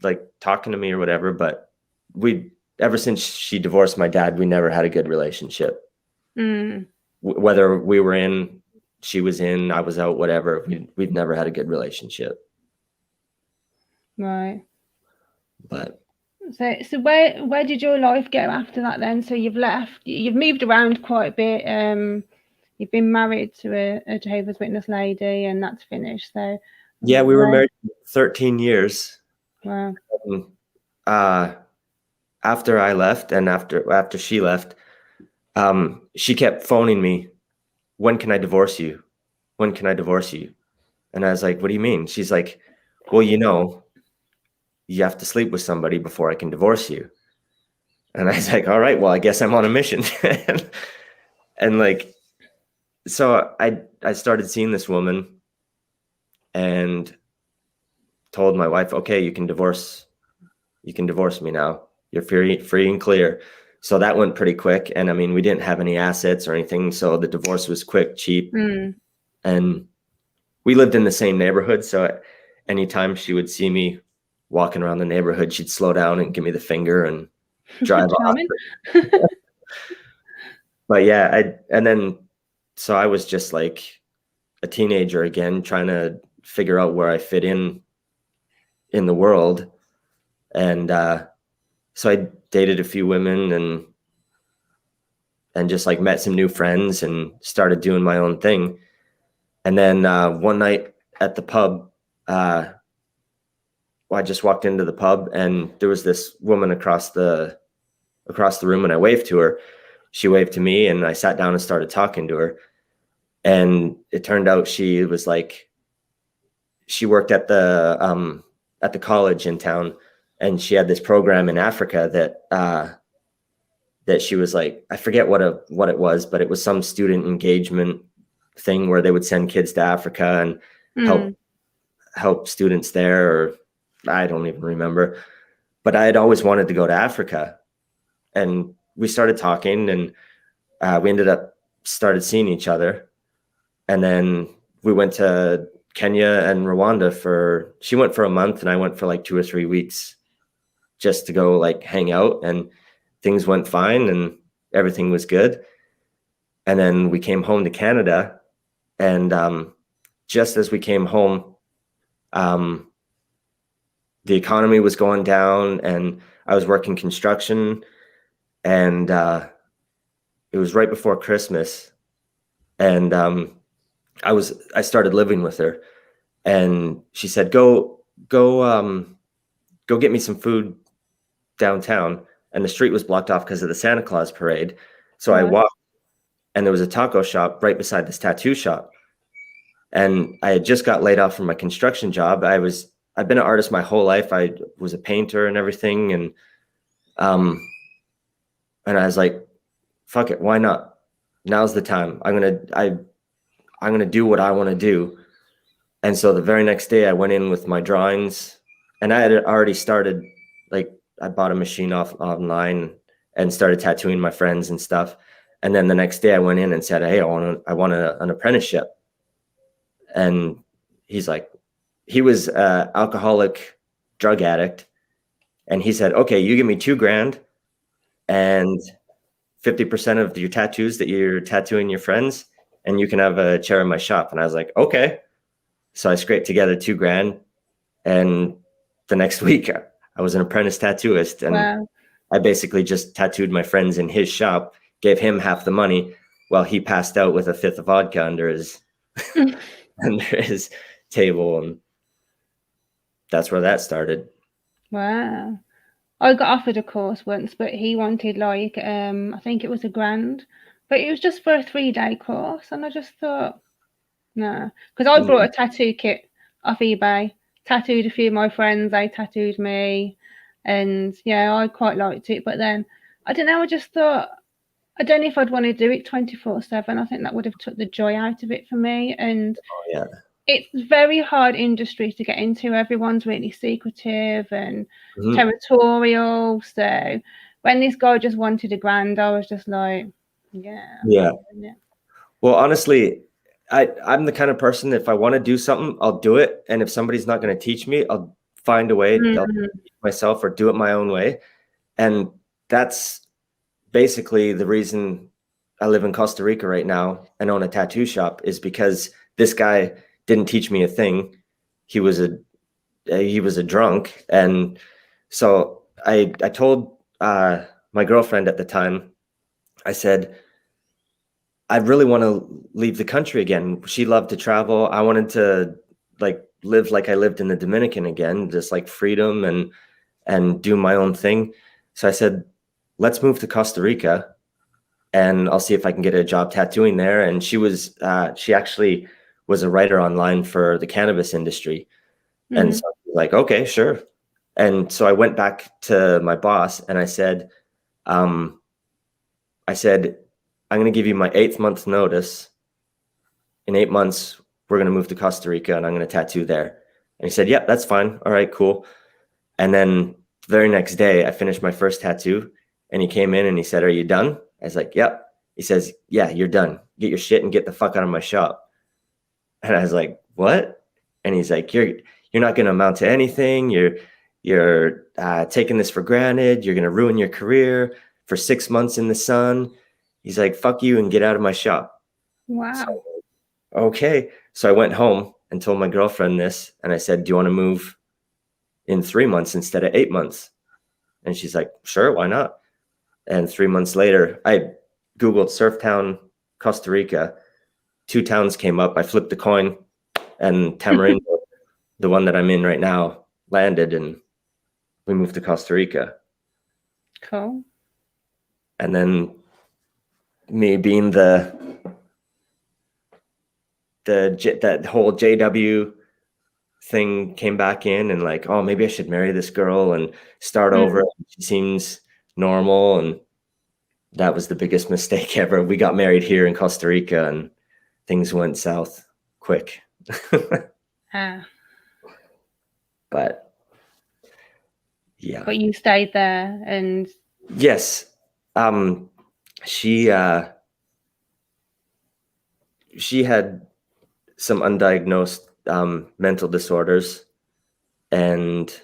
like talking to me or whatever. But ever since she divorced my dad, we never had a good relationship. Whether we were in, she was in, I was out, whatever. We've never had a good relationship. Right. But so where did your life go after that then? So you've moved around quite a bit. You've been married to a Jehovah's Witness lady, and that's finished. So yeah, we were married 13 years. Wow. After I left and after she left, she kept phoning me. When can I divorce you? When can I divorce you? And I was like, what do you mean? She's like, well, you have to sleep with somebody before I can divorce you. And I was like, all right, well, I guess I'm on a mission. And like, so I started seeing this woman and told my wife, okay, you can divorce me now. You're free and clear. So that went pretty quick. And I mean, we didn't have any assets or anything. So the divorce was quick, cheap. And we lived in the same neighborhood. So anytime she would see me walking around the neighborhood, she'd slow down and give me the finger and drive off. But yeah, so I was just like a teenager again, trying to figure out where I fit in the world. And so I dated a few women and just like met some new friends and started doing my own thing. And then one night at the pub, I just walked into the pub and there was this woman across the room, and I waved to her. She waved to me, and I sat down and started talking to her. And it turned out she was like, she worked at the college in town, and she had this program in Africa that she was like, I forget what it was, but it was some student engagement thing where they would send kids to Africa and help students there, or I don't even remember. But I had always wanted to go to Africa, and we started talking, and we started seeing each other. And then we went to Kenya and Rwanda she went for a month and I went for like 2 or 3 weeks just to go like hang out, and things went fine and everything was good. And then we came home to Canada, and just as we came home, the economy was going down, and I was working construction, and it was right before Christmas, and I started living with her, and she said, go get me some food downtown. and the street was blocked off because of the Santa Claus parade. So I walked, and there was a taco shop right beside this tattoo shop. And I had just got laid off from my construction job. I've been an artist my whole life. I was a painter and everything. And I was like, fuck it, why not? Now's the time. I'm gonna do what I want to do. And so the very next day I went in with my drawings, and I had already started, like, I bought a machine online and started tattooing my friends and stuff. And then the next day I went in and said, hey, I want an apprenticeship. And he's like, he was an alcoholic drug addict. And he said, okay, you give me $2,000 and 50% of your tattoos that you're tattooing your friends, and you can have a chair in my shop. And I was like, okay. So I scraped together $2,000, and the next week I was an apprentice tattooist. And I basically just tattooed my friends in his shop, gave him half the money while he passed out with a fifth of vodka under his under his table. And that's where that started. Wow. I got offered a course once, but he wanted, like, I think it was $1,000, but it was just for a 3-day course. And I just thought, no, because I brought a tattoo kit off eBay, tattooed a few of my friends, they tattooed me. And yeah, I quite liked it. But then, I don't know, I just thought, I don't know if I'd want to do it 24/7. I think that would have took the joy out of it for me. And it's very hard industry to get into. Everyone's really secretive and territorial. So when this guy just wanted $1,000, I was just like, yeah. Well, honestly, I'm the kind of person, if I want to do something, I'll do it. And if somebody's not going to teach me, I'll find a way. I'll teach myself or do it my own way. And that's basically the reason I live in Costa Rica right now and own a tattoo shop, is because this guy didn't teach me a thing. He was a drunk. And so I told my girlfriend at the time, I said, I really want to leave the country again. She loved to travel. I wanted to, like, live like I lived in the Dominican again, just like freedom and do my own thing. So I said, let's move to Costa Rica, and I'll see if I can get a job tattooing there. And she actually was a writer online for the cannabis industry. And so I was like, okay, sure. And so I went back to my boss and I said, I'm going to give you my 8th month notice. In 8 months, we're going to move to Costa Rica and I'm going to tattoo there. And he said, yeah, that's fine. All right, cool. And then the very next day I finished my first tattoo, and he came in and he said, are you done? I was like, yep. He says, yeah, you're done. Get your shit and get the fuck out of my shop. And I was like, what? And he's like, you're not going to amount to anything. You're taking this for granted. You're going to ruin your career for 6 months in the sun. He's like, fuck you and get out of my shop. Wow. So, okay. So I went home and told my girlfriend this. And I said, do you want to move in 3 months instead of 8 months? And she's like, sure, why not? And 3 months later, I Googled Surftown, Costa Rica. 2 towns came up. I flipped the coin, and Tamarindo, the one that I'm in right now, landed, and we moved to Costa Rica. Cool. And then me being that whole JW thing came back in, and like, oh, maybe I should marry this girl and start over. She seems normal, and that was the biggest mistake ever. We got married here in Costa Rica, and things went south quick. But yeah. But you stayed there, and yes, she had some undiagnosed mental disorders, and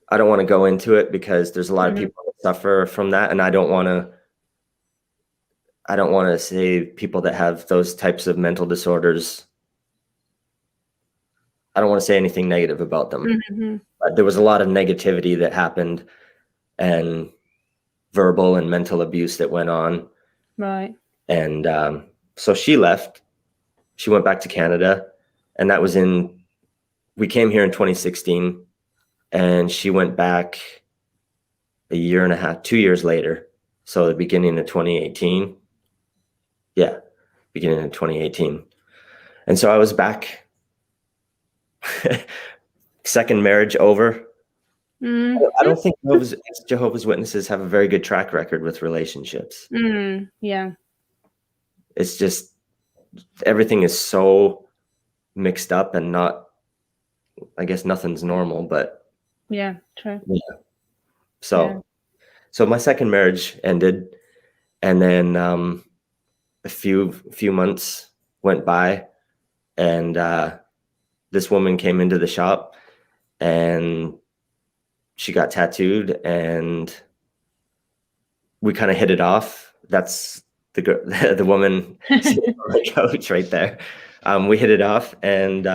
I don't want to go into it because there's a lot of people that suffer from that, and I don't want to say people that have those types of mental disorders. I don't want to say anything negative about them. But there was a lot of negativity that happened, and verbal and mental abuse that went on. Right. And so she left. She went back to Canada, and that was we came here in 2016, and she went back a year and a half, 2 years later. So the beginning of 2018. Yeah, beginning of 2018. And so I was back. Second marriage over. I don't think Jehovah's Witnesses have a very good track record with relationships. Yeah. It's just everything is so mixed up and not, I guess nothing's normal, but yeah, true. Yeah. So my second marriage ended, and then a few months went by, and this woman came into the shop, and she got tattooed, and we kind of hit it off. That's the woman sitting on the couch right there. We hit it off, and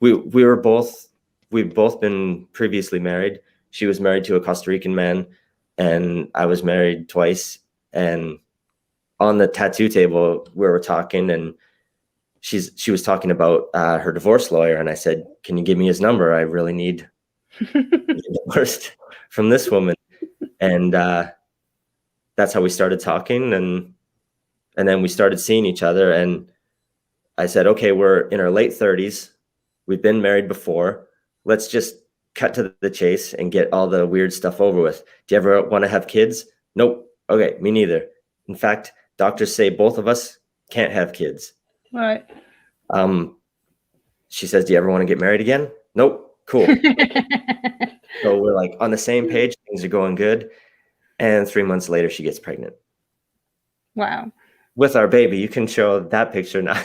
we've both been previously married. She was married to a Costa Rican man, and I was married twice. And on the tattoo table, we were talking, and she was talking about her divorce lawyer, and I said, "Can you give me his number? I really need to get divorced from this woman." And that's how we started talking, and then we started seeing each other. And I said, "Okay, we're in our late 30s. We've been married before. Let's just cut to the chase and get all the weird stuff over with. Do you ever want to have kids?" "Nope." "Okay, me neither. In fact, doctors say both of us can't have kids." Right. She says, "Do you ever want to get married again?" "Nope." "Cool." So we're like on the same page. Things are going good. And 3 months later, she gets pregnant. Wow. With our baby. You can show that picture now.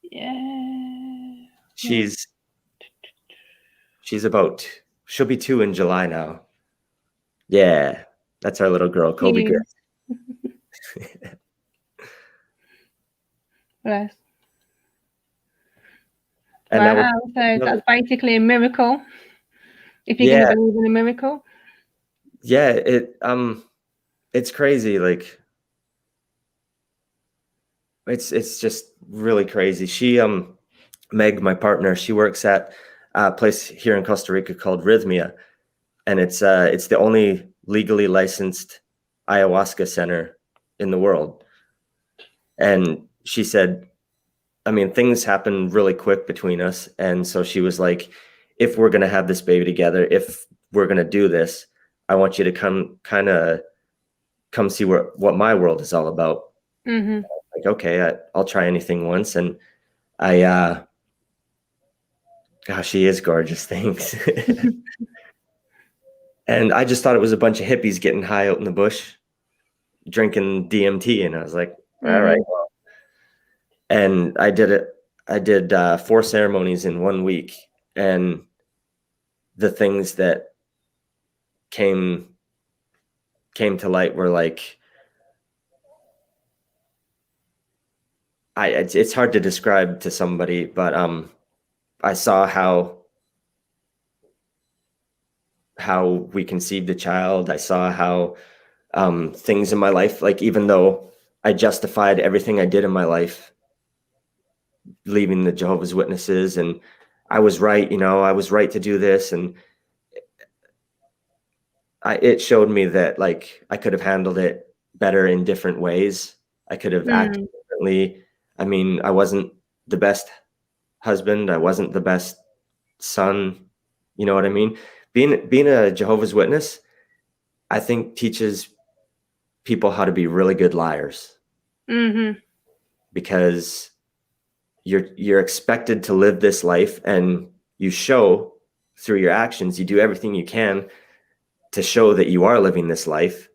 Yeah. She's she'll be 2 in July now. Yeah, that's our little girl, Kobe girl. Bless. And wow. So that's basically a miracle. If you're going to believe in a miracle. Yeah, it's crazy. Like it's just really crazy. She Meg, my partner, she works at a place here in Costa Rica called Rhythmia, and it's the only legally licensed ayahuasca center in the world. And she said, I mean, things happen really quick between us, and so she was like, if we're gonna have this baby together, if we're gonna do this, I want you to come see what my world is all about. Mm-hmm. Like, okay, I'll try anything once. And gosh, she is gorgeous. Thanks. And I just thought it was a bunch of hippies getting high out in the bush, drinking DMT. And I was like, all right. Well. And I did 4 ceremonies in 1 week. And the things that came to light were like, it's hard to describe to somebody, but I saw how we conceived a child. I saw how things in my life, like even though I justified everything I did in my life, leaving the Jehovah's Witnesses, and I was right, I was right to do this, and it showed me that like I could have handled it better in different ways. I could have acted differently. I mean, I wasn't the best husband. I wasn't the best son. You know what I mean? Being a Jehovah's Witness, I think teaches people how to be really good liars. Mm-hmm. Because you're expected to live this life, and you show through your actions, you do everything you can to show that you are living this life.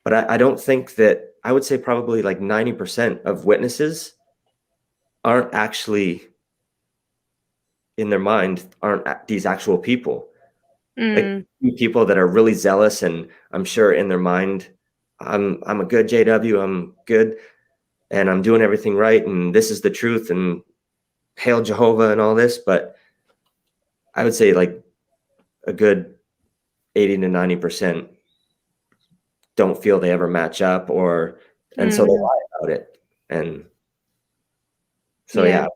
But I don't think that, I would say probably like 90% of witnesses aren't actually, in their mind, aren't these actual people. Like people that are really zealous, and I'm sure in their mind, I'm a good JW, I'm good, and I'm doing everything right, and this is the truth, and hail Jehovah and all this. But I would say like a good 80 to 90% don't feel they ever match up, and so they lie about it. And so yeah,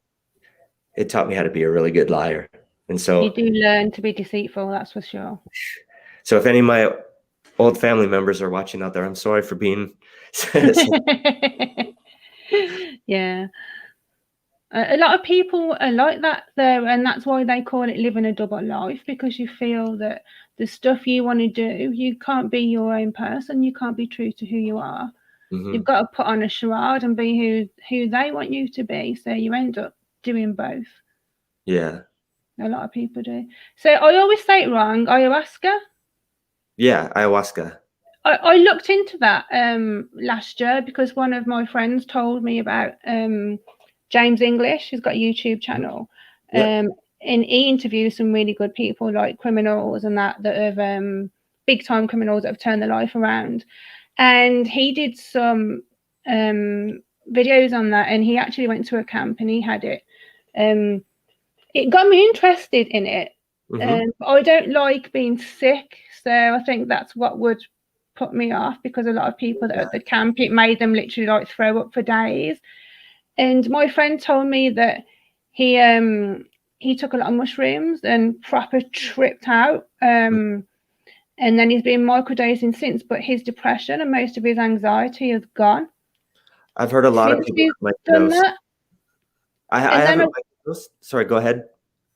it taught me how to be a really good liar. And so you do learn to be deceitful, that's for sure. So if any of my old family members are watching out there, I'm sorry for being. Yeah. A lot of people are like that though, and that's why they call it living a double life, because you feel that the stuff you want to do, you can't be your own person, you can't be true to who you are. Mm-hmm. You've got to put on a charade and be who they want you to be, so you end up doing both. Yeah. A lot of people do. So I always say it wrong. Ayahuasca? Yeah, ayahuasca. I looked into that last year because one of my friends told me about James English, who's got a YouTube channel. Yeah. And he interviews some really good people, like criminals and that have big time criminals that have turned their life around. And he did some videos on that, and he actually went to a camp and he had it. It got me interested in it. Mm-hmm. I don't like being sick, so I think that's what would put me off, because a lot of people that are at the camp, it made them literally like throw up for days. And my friend told me that he took a lot of mushrooms and proper tripped out. And then he's been microdosing since, but his depression and most of his anxiety has gone. I've heard a lot of people done that. I haven't. Sorry, go ahead.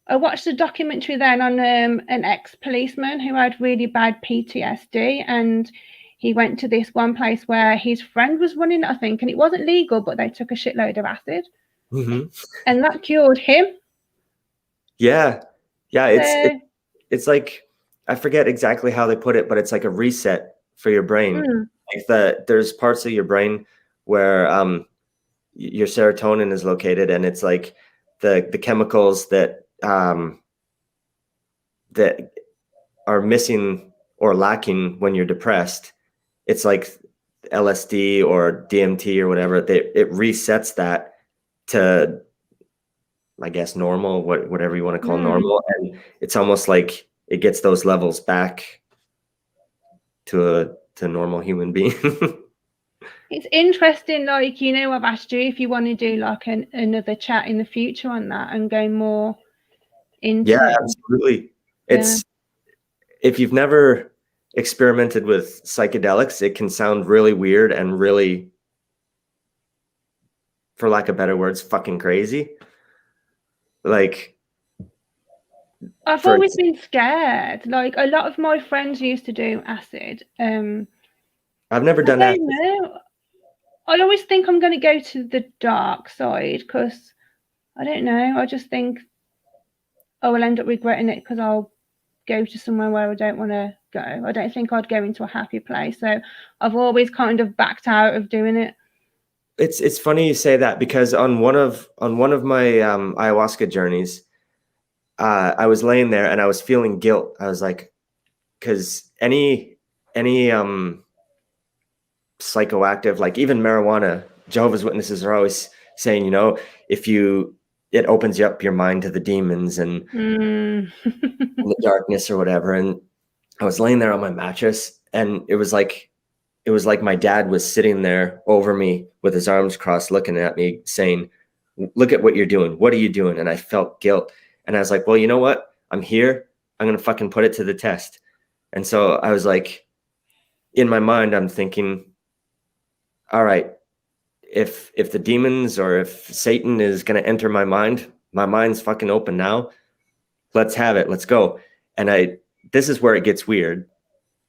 I watched a documentary then on an ex-policeman who had really bad PTSD, and he went to this one place where his friend was running, I think, and it wasn't legal, but they took a shitload of acid, and that cured him. Yeah, it's like, I forget exactly how they put it, but it's like a reset for your brain. Like there's parts of your brain where your serotonin is located, and it's like the chemicals that that are missing or lacking when you're depressed. It's like LSD or DMT or whatever. It resets that to, I guess, normal, whatever you want to call normal, and it's almost like it gets those levels back to a normal human being. It's interesting, like, I've asked you if you want to do like another chat in the future on that and go more into. Yeah, absolutely. It's if you've never experimented with psychedelics, it can sound really weird and really, for lack of better words, fucking crazy. Like, I've always been scared. Like, a lot of my friends used to do acid. I've never done that. I always think I'm going to go to the dark side, because I don't know. I just think I will end up regretting it, because I'll go to somewhere where I don't want to go. I don't think I'd go into a happy place. So I've always kind of backed out of doing it. It's funny you say that, because on one of my ayahuasca journeys, I was laying there and I was feeling guilt. I was like, because any psychoactive, like even marijuana, Jehovah's Witnesses are always saying, it opens you up your mind to the demons and the darkness or whatever. And I was laying there on my mattress, and it was like my dad was sitting there over me with his arms crossed, looking at me, saying, "Look at what you're doing. What are you doing?" And I felt guilt. And I was like, well, you know what? I'm here. I'm going to fucking put it to the test. And so I was like, in my mind, I'm thinking, all right, if the demons or if Satan is going to enter my mind's fucking open now. Let's have it. Let's go. And this is where it gets weird.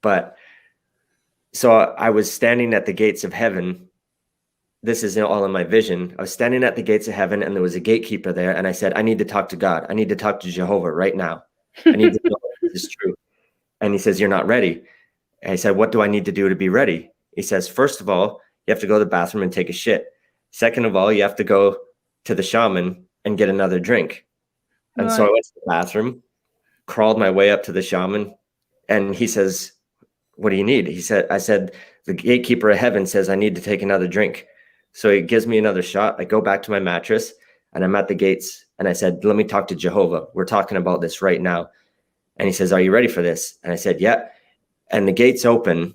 But so I was standing at the gates of heaven. This is all in my vision. I was standing at the gates of heaven, and there was a gatekeeper there. And I said, I need to talk to God. I need to talk to Jehovah right now. I need to know if this is true. And he says, you're not ready. And I said, what do I need to do to be ready? He says, first of all, you have to go to the bathroom and take a shit. Second of all, you have to go to the shaman and get another drink. And so I went to the bathroom, crawled my way up to the shaman. And he says, what do you need? I said, the gatekeeper of heaven says I need to take another drink. So he gives me another shot. I go back to my mattress, and I'm at the gates, and I said, let me talk to Jehovah. We're talking about this right now. And he says, are you ready for this? And I said, yeah. And the gates open,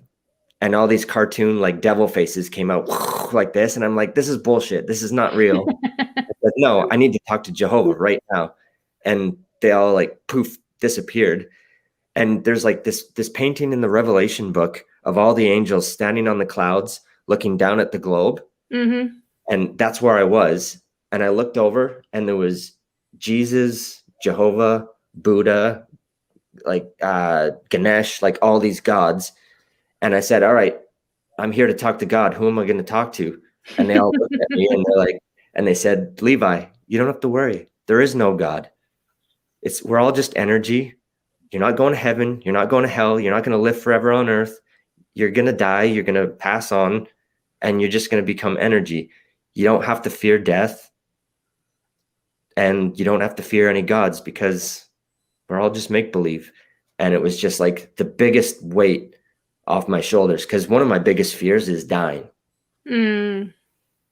and all these cartoon like devil faces came out like this. And I'm like, this is bullshit. This is not real. I said, no, I need to talk to Jehovah right now. And they all like poof, disappeared. And there's like this painting in the Revelation book of all the angels standing on the clouds, looking down at the globe. Mm-hmm. And that's where I was. And I looked over and there was Jesus, Jehovah, Buddha, like Ganesh, like all these gods. And I said, all right, I'm here to talk to God. Who am I going to talk to? And they all looked at me and they're like, and they said, Levi, you don't have to worry. There is no God. We're all just energy. You're not going to heaven. You're not going to hell. You're not going to live forever on earth. You're going to die. You're going to pass on, and you're just going to become energy. You don't have to fear death, and you don't have to fear any gods, because we're all just make-believe. And it was just like the biggest weight off my shoulders, because one of my biggest fears is dying. Mm.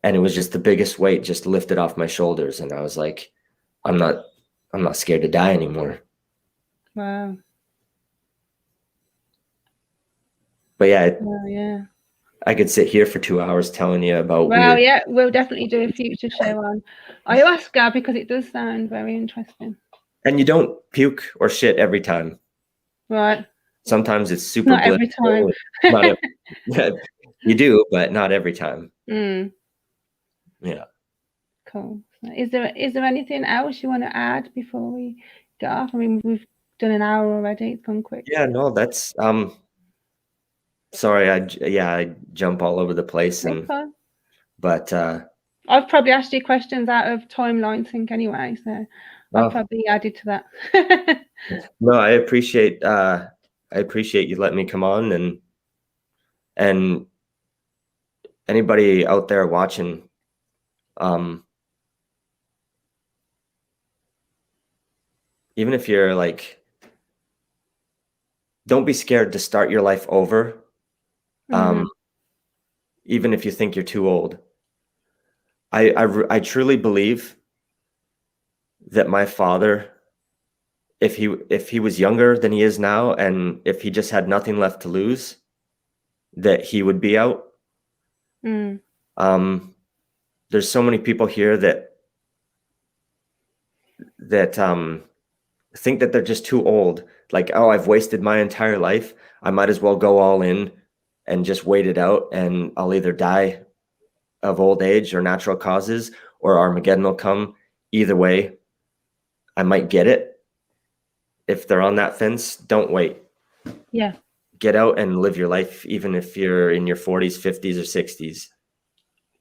And it was just the biggest weight just lifted off my shoulders. And I was like, I'm not scared to die anymore. Wow. But yeah, yeah. I could sit here for 2 hours telling you about Well, weird. yeah, we'll definitely do a future show on ayahuasca, because it does sound very interesting. And you don't puke or shit every time. Right. Sometimes it's super Not every time. Not every, you do, but not every time. Mm. Yeah. Cool. Is there anything else you want to add before we get off? I mean, we've done an hour already. It's gone quick. Yeah, no, that's sorry, I jump all over the place, but I've probably asked you questions out of timeline sync anyway, so I've probably added to that. No, I appreciate you letting me come on, and anybody out there watching, even if you're like, don't be scared to start your life over. Even if you think you're too old. I truly believe that my father, if he was younger than he is now, and if he just had nothing left to lose, that he would be out. There's so many people here that think that they're just too old. Like, oh, I've wasted my entire life. I might as well go all in and just wait it out, and I'll either die of old age or natural causes, or Armageddon will come. Either way, I might get it. If they're on that fence, don't wait. Yeah. Get out and live your life, even if you're in your 40s, 50s, or 60s.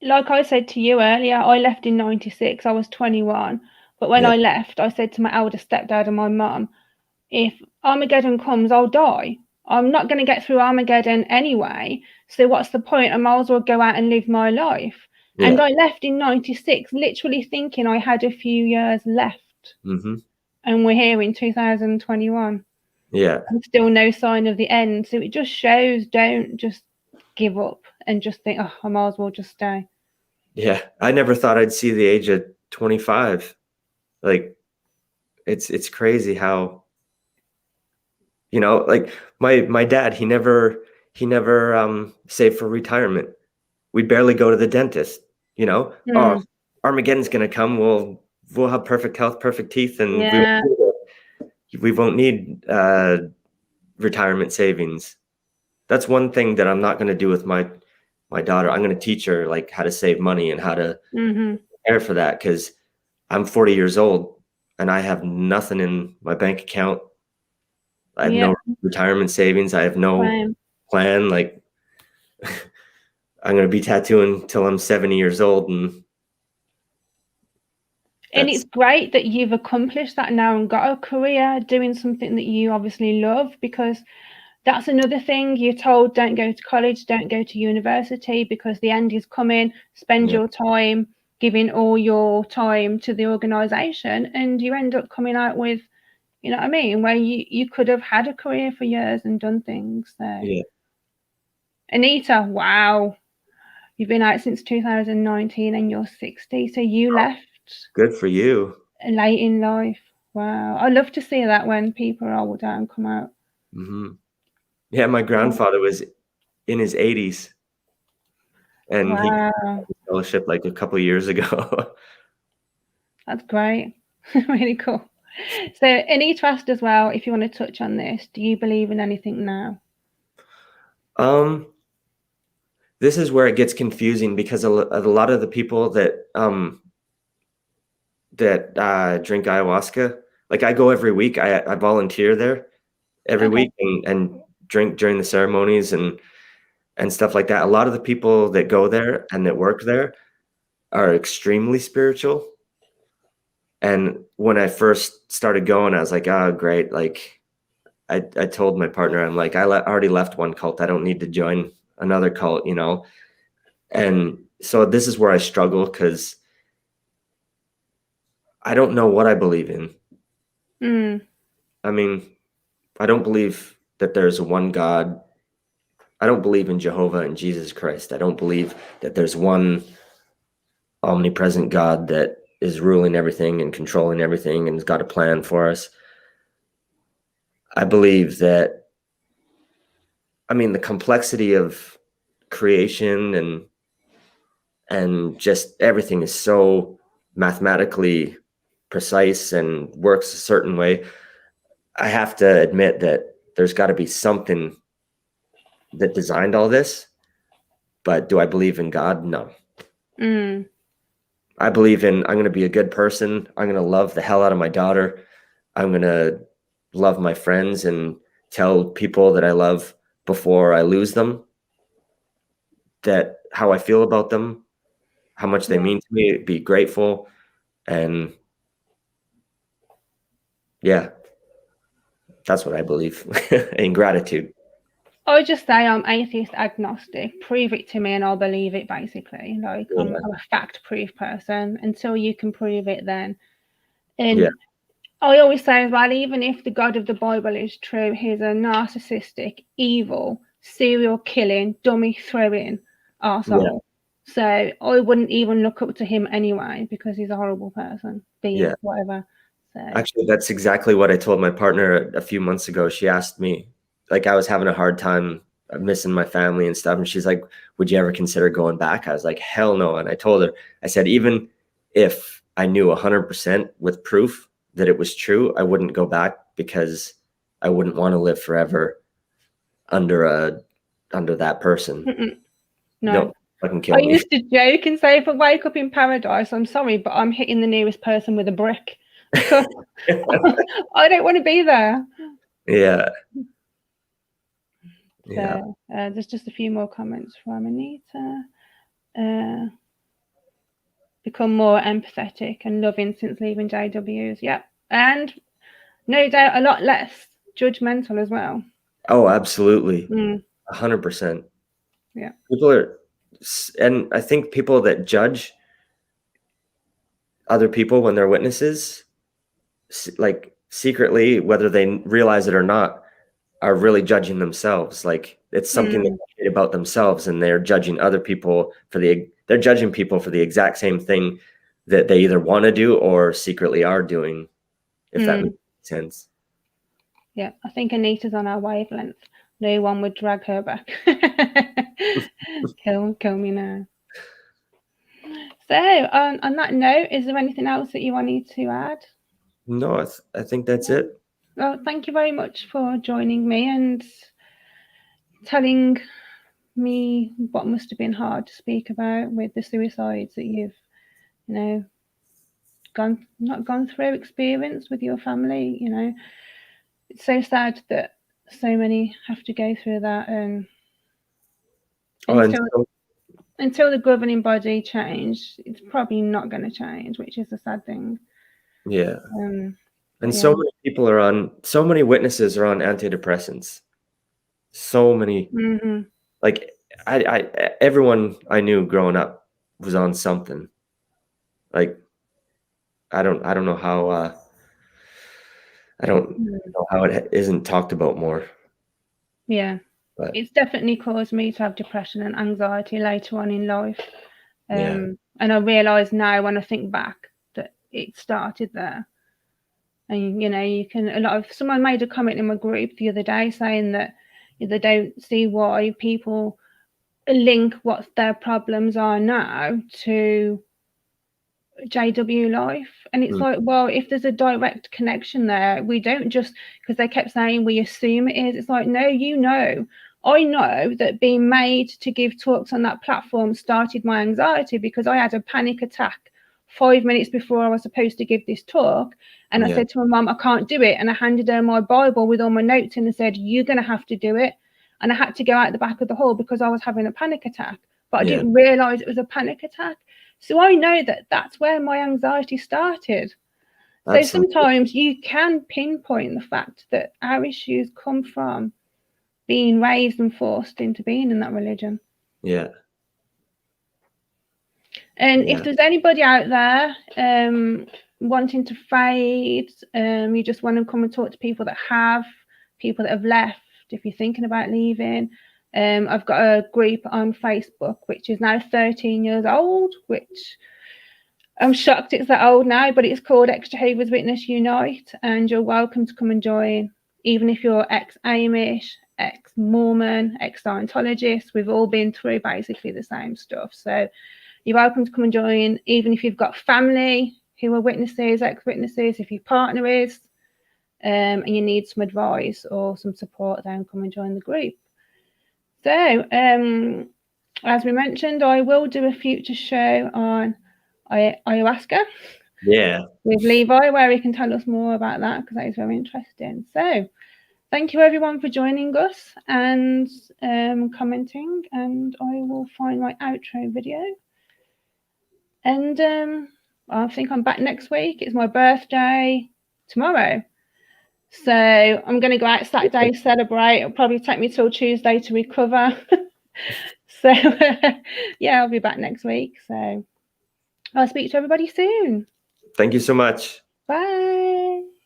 Like I said to you earlier, I left in 96. I was 21. But when I left, I said to my elder stepdad and my mum, if Armageddon comes, I'll die. I'm not going to get through Armageddon anyway. So what's the point? I might as well go out and live my life. Yeah. And I left in 96, literally thinking I had a few years left. And we're here in 2021. Yeah. And still no sign of the end. So it just shows, don't just give up and just think, oh, I might as well just stay. Yeah. I never thought I'd see the age of 25. Like, it's crazy how, you know, like my dad, he never saved for retirement. We'd barely go to the dentist, you know. Oh, Armageddon's gonna come, we'll have perfect health, perfect teeth, and we won't need retirement savings. That's one thing that I'm not going to do with my daughter. I'm going to teach her like how to save money and how to prepare for that, because I'm 40 years old and I have nothing in my bank account. I have no retirement savings. I have no plan. Like, I'm going to be tattooing till I'm 70 years old. And it's great that you've accomplished that now and got a career doing something that you obviously love, because that's another thing. You're told, don't go to college, don't go to university, because the end is coming. Spend your time giving all your time to the organization, and you end up coming out with, you know what I mean, where you could have had a career for years and done things. So Anita, wow, you've been out since 2019 and you're 60, so you left. Good for you. Late in life. Wow. I love to see that when people are older and come out. Yeah, my grandfather was in his 80s, and he got a fellowship like a couple of years ago. That's great. Really cool. So I need to ask as well, if you want to touch on this, do you believe in anything now? This is where it gets confusing, because a lot of the people that drink ayahuasca, like I go every week, I volunteer there every week and drink during the ceremonies and stuff like that. A lot of the people that go there and that work there are extremely spiritual. And when I first started going, I was like, oh, great. Like I told my partner, I'm like, I already left one cult. I don't need to join another cult, you know? And so this is where I struggle, because I don't know what I believe in. I mean, I don't believe that there's one God. I don't believe in Jehovah and Jesus Christ. I don't believe that there's one omnipresent God that is ruling everything and controlling everything and has got a plan for us. I believe that, I mean, the complexity of creation and just everything is so mathematically precise and works a certain way. I have to admit that there's got to be something that designed all this. But do I believe in God? No. I believe I'm going to be a good person. I'm going to love the hell out of my daughter. I'm going to love my friends and tell people that I love before I lose them, that how I feel about them, how much they mean to me, be grateful. And yeah, that's what I believe in gratitude. I would just say I'm atheist agnostic. Prove it to me and I'll believe it, basically. Like, I'm a fact proof person. Until you can prove it, then. And I always say as well, even if the God of the Bible is true, he's a narcissistic, evil, serial killing, dummy throwing arsehole. So I wouldn't even look up to him anyway, because he's a horrible person, being whatever. So. Actually, that's exactly what I told my partner a few months ago. She asked me, like, I was having a hard time missing my family and stuff. And she's like, would you ever consider going back? I was like, hell no. And I told her, I said, even if I knew 100% with proof that it was true, I wouldn't go back, because I wouldn't want to live forever under that person. No. Don't fucking kill me. I used to joke and say, if I wake up in paradise, I'm sorry, but I'm hitting the nearest person with a brick. I don't want to be there. Yeah. So, there's just a few more comments from Anita. Become more empathetic and loving since leaving JWs. Yep. And no doubt a lot less judgmental as well. Oh, absolutely. 100%. Yeah. People are, and I think people that judge other people when they're witnesses, like secretly, whether they realize it or not, are really judging themselves. Like it's something they hate about themselves, and they're judging other people they're judging people for the exact same thing that they either want to do or secretly are doing, if that makes sense. Yeah, I think Anita's on our wavelength. No one would drag her back. Kill me now. So, on that note, is there anything else that you wanted to add? No, I think that's it. Well, thank you very much for joining me and telling me what must have been hard to speak about with the suicides that you've, not gone through, experience with your family. It's so sad that so many have to go through that, and until the governing body change, it's probably not going to change, which is a sad thing. Yeah. And so many people so many witnesses are on antidepressants. So many, like everyone I knew growing up was on something. Like, I don't know how, I don't know how it isn't talked about more. Yeah. But it's definitely caused me to have depression and anxiety later on in life. And I realise now, when I think back, that it started there. And someone made a comment in my group the other day saying that they don't see why people link what their problems are now to JW life. And it's like, well, if there's a direct connection there, we don't just, because they kept saying we assume it is. It's like, no, I know that being made to give talks on that platform started my anxiety, because I had a panic attack 5 minutes before I was supposed to give this talk. And I said to my mum, I can't do it. And I handed her my Bible with all my notes in and said, you're going to have to do it. And I had to go out the back of the hall because I was having a panic attack. But I didn't realize it was a panic attack. So I know that that's where my anxiety started. So sometimes you can pinpoint the fact that our issues come from being raised and forced into being in that religion. Yeah. And if there's anybody out there wanting to fade, you just want to come and talk to people that have left, if you're thinking about leaving, I've got a group on Facebook which is now 13 years old, which I'm shocked it's that old now, but it's called Ex Jehovahs Witness Unite, and you're welcome to come and join, even if you're ex-Amish, ex-Mormon, ex-Scientologist. We've all been through basically the same stuff. So you're welcome to come and join, even if you've got family who are witnesses, ex-witnesses, if your partner is, and you need some advice or some support, then come and join the group. So, as we mentioned, I will do a future show on ayahuasca with Levi, where he can tell us more about that, because that is very interesting. So thank you everyone for joining us and commenting, and I will find my outro video. And I think I'm back next week. It's my birthday tomorrow, so I'm going to go out Saturday, celebrate. It'll probably take me till Tuesday to recover. So yeah, I'll be back next week. So I'll speak to everybody soon. Thank you so much. Bye.